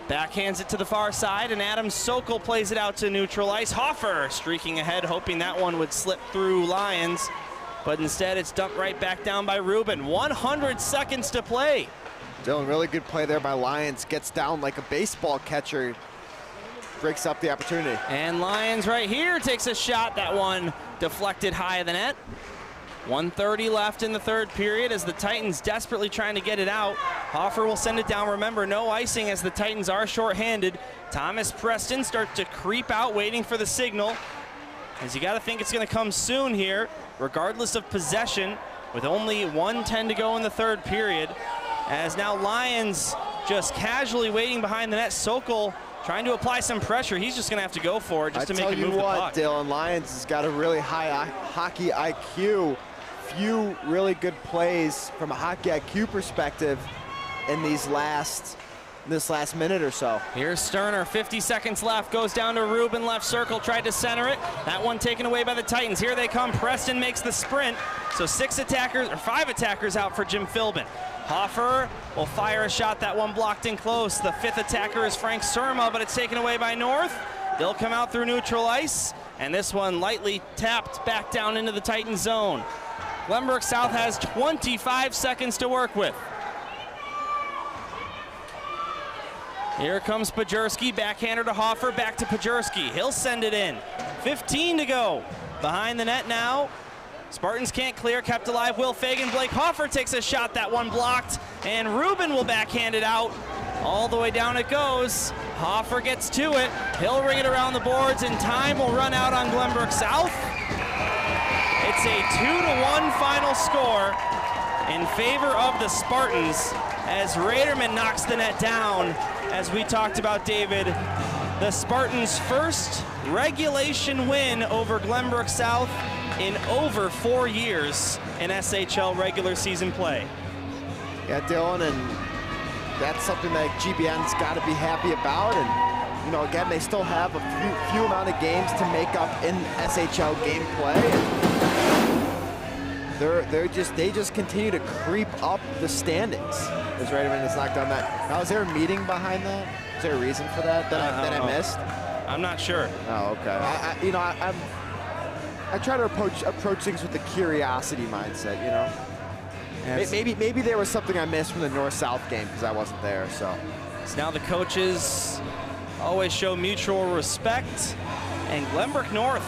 S5: Backhands it to the far side, and Adam Sokol plays it out to neutral ice. Hoffer streaking ahead, hoping that one would slip through Lyons, but instead it's dumped right back down by Rubin. 100 seconds to play.
S6: Dylan, really good play there by Lyons. Gets down like a baseball catcher. Breaks up the opportunity.
S5: And Lyons right here takes a shot. That one deflected high of the net. 1:30 left in the third period as the Titans desperately trying to get it out. Hoffer will send it down. Remember, no icing as the Titans are shorthanded. Thomas Preston starts to creep out, waiting for the signal. As you got to think it's going to come soon here, regardless of possession, with only 1:10 to go in the third period. As now Lions just casually waiting behind the net. Sokol trying to apply some pressure. He's just going to have to go for it just to make it move the puck.
S6: I tell you what, Dylan, Lions has got a really high hockey IQ. Few really good plays from a hockey IQ perspective in this last minute or so.
S5: Here's Sterner, 50 seconds left, goes down to Rubin, left circle, tried to center it. That one taken away by the Titans. Here they come, Preston makes the sprint. So 5 attackers out for Jim Philbin. Hoffer will fire a shot, that one blocked in close. The 5th attacker is Frank Surma, but it's taken away by North. They'll come out through neutral ice, and this one lightly tapped back down into the Titan zone. Glenbrook South has 25 seconds to work with. Here comes Pajurski, backhander to Hoffer, back to Pajurski. He'll send it in. 15 to go. Behind the net now. Spartans can't clear, kept alive. Will Fagan, Blake Hoffer takes a shot, that one blocked, and Rubin will backhand it out. All the way down it goes. Hoffer gets to it. He'll ring it around the boards, and time will run out on Glenbrook South. It's a 2-1 final score in favor of the Spartans as Raderman knocks the net down. As we talked about, David, the Spartans' first regulation win over Glenbrook South in over 4 years in SHL regular season play.
S6: Yeah, Dylan, and that's something that GBN's got to be happy about. And you know, again, they still have a few amount of games to make up in SHL gameplay. They just continue to creep up the standings. As Raderman has not done that. Now, is there a meeting behind that? Is there a reason for that that I missed?
S5: I'm not sure.
S6: Oh, okay. I try to approach things with the curiosity mindset, you know. Maybe there was something I missed from the North-South game because I wasn't there. So
S5: now the coaches always show mutual respect, and Glenbrook North,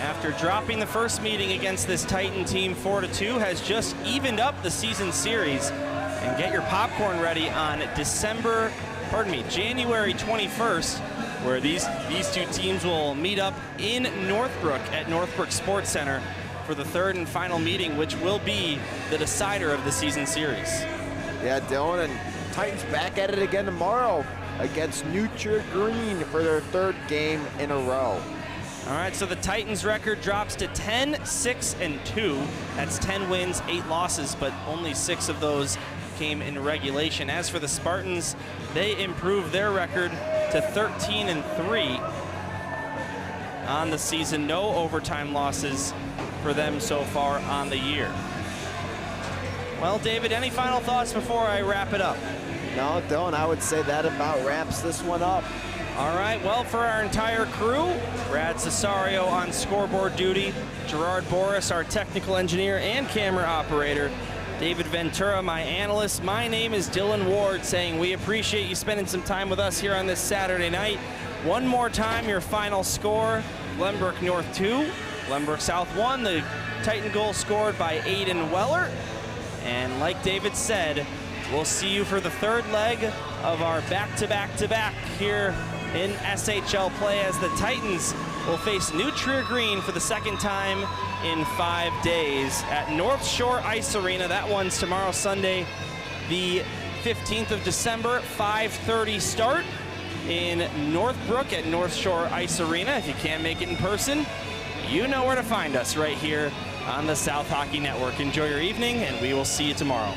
S5: after dropping the first meeting against this Titan team 4-2, has just evened up the season series. And get your popcorn ready on January 21st, where these two teams will meet up in Northbrook at Northbrook Sports Center for the third and final meeting, which will be the decider of the season series.
S6: Yeah, Dylan, and Titans back at it again tomorrow against Nutria Green for their 3rd game in a row.
S5: All right, so the Titans record drops to 10-6-2. That's 10 wins, 8 losses, but only 6 of those came in regulation. As for the Spartans, they improved their record to 13-3 on the season. No overtime losses for them so far on the year. Well, David, any final thoughts before I wrap it up?
S6: No, Dylan, I would say that about wraps this one up.
S5: All right, well, for our entire crew, Brad Cesario on scoreboard duty, Gerard Boris, our technical engineer and camera operator, David Ventura, my analyst. My name is Dylan Ward, saying we appreciate you spending some time with us here on this Saturday night. One more time, your final score: Glenbrook North 2, Glenbrook South 1. The Titan goal scored by Aiden Weller. And like David said, we'll see you for the 3rd leg of our back-to-back-to-back here in SHL play, as the Titans will face Nutria Green for the 2nd time in 5 days at North Shore Ice Arena. That one's tomorrow, Sunday, the 15th of December, 5:30 start in Northbrook at North Shore Ice Arena. If you can't make it in person, you know where to find us right here on the South Hockey Network. Enjoy your evening, and we will see you tomorrow.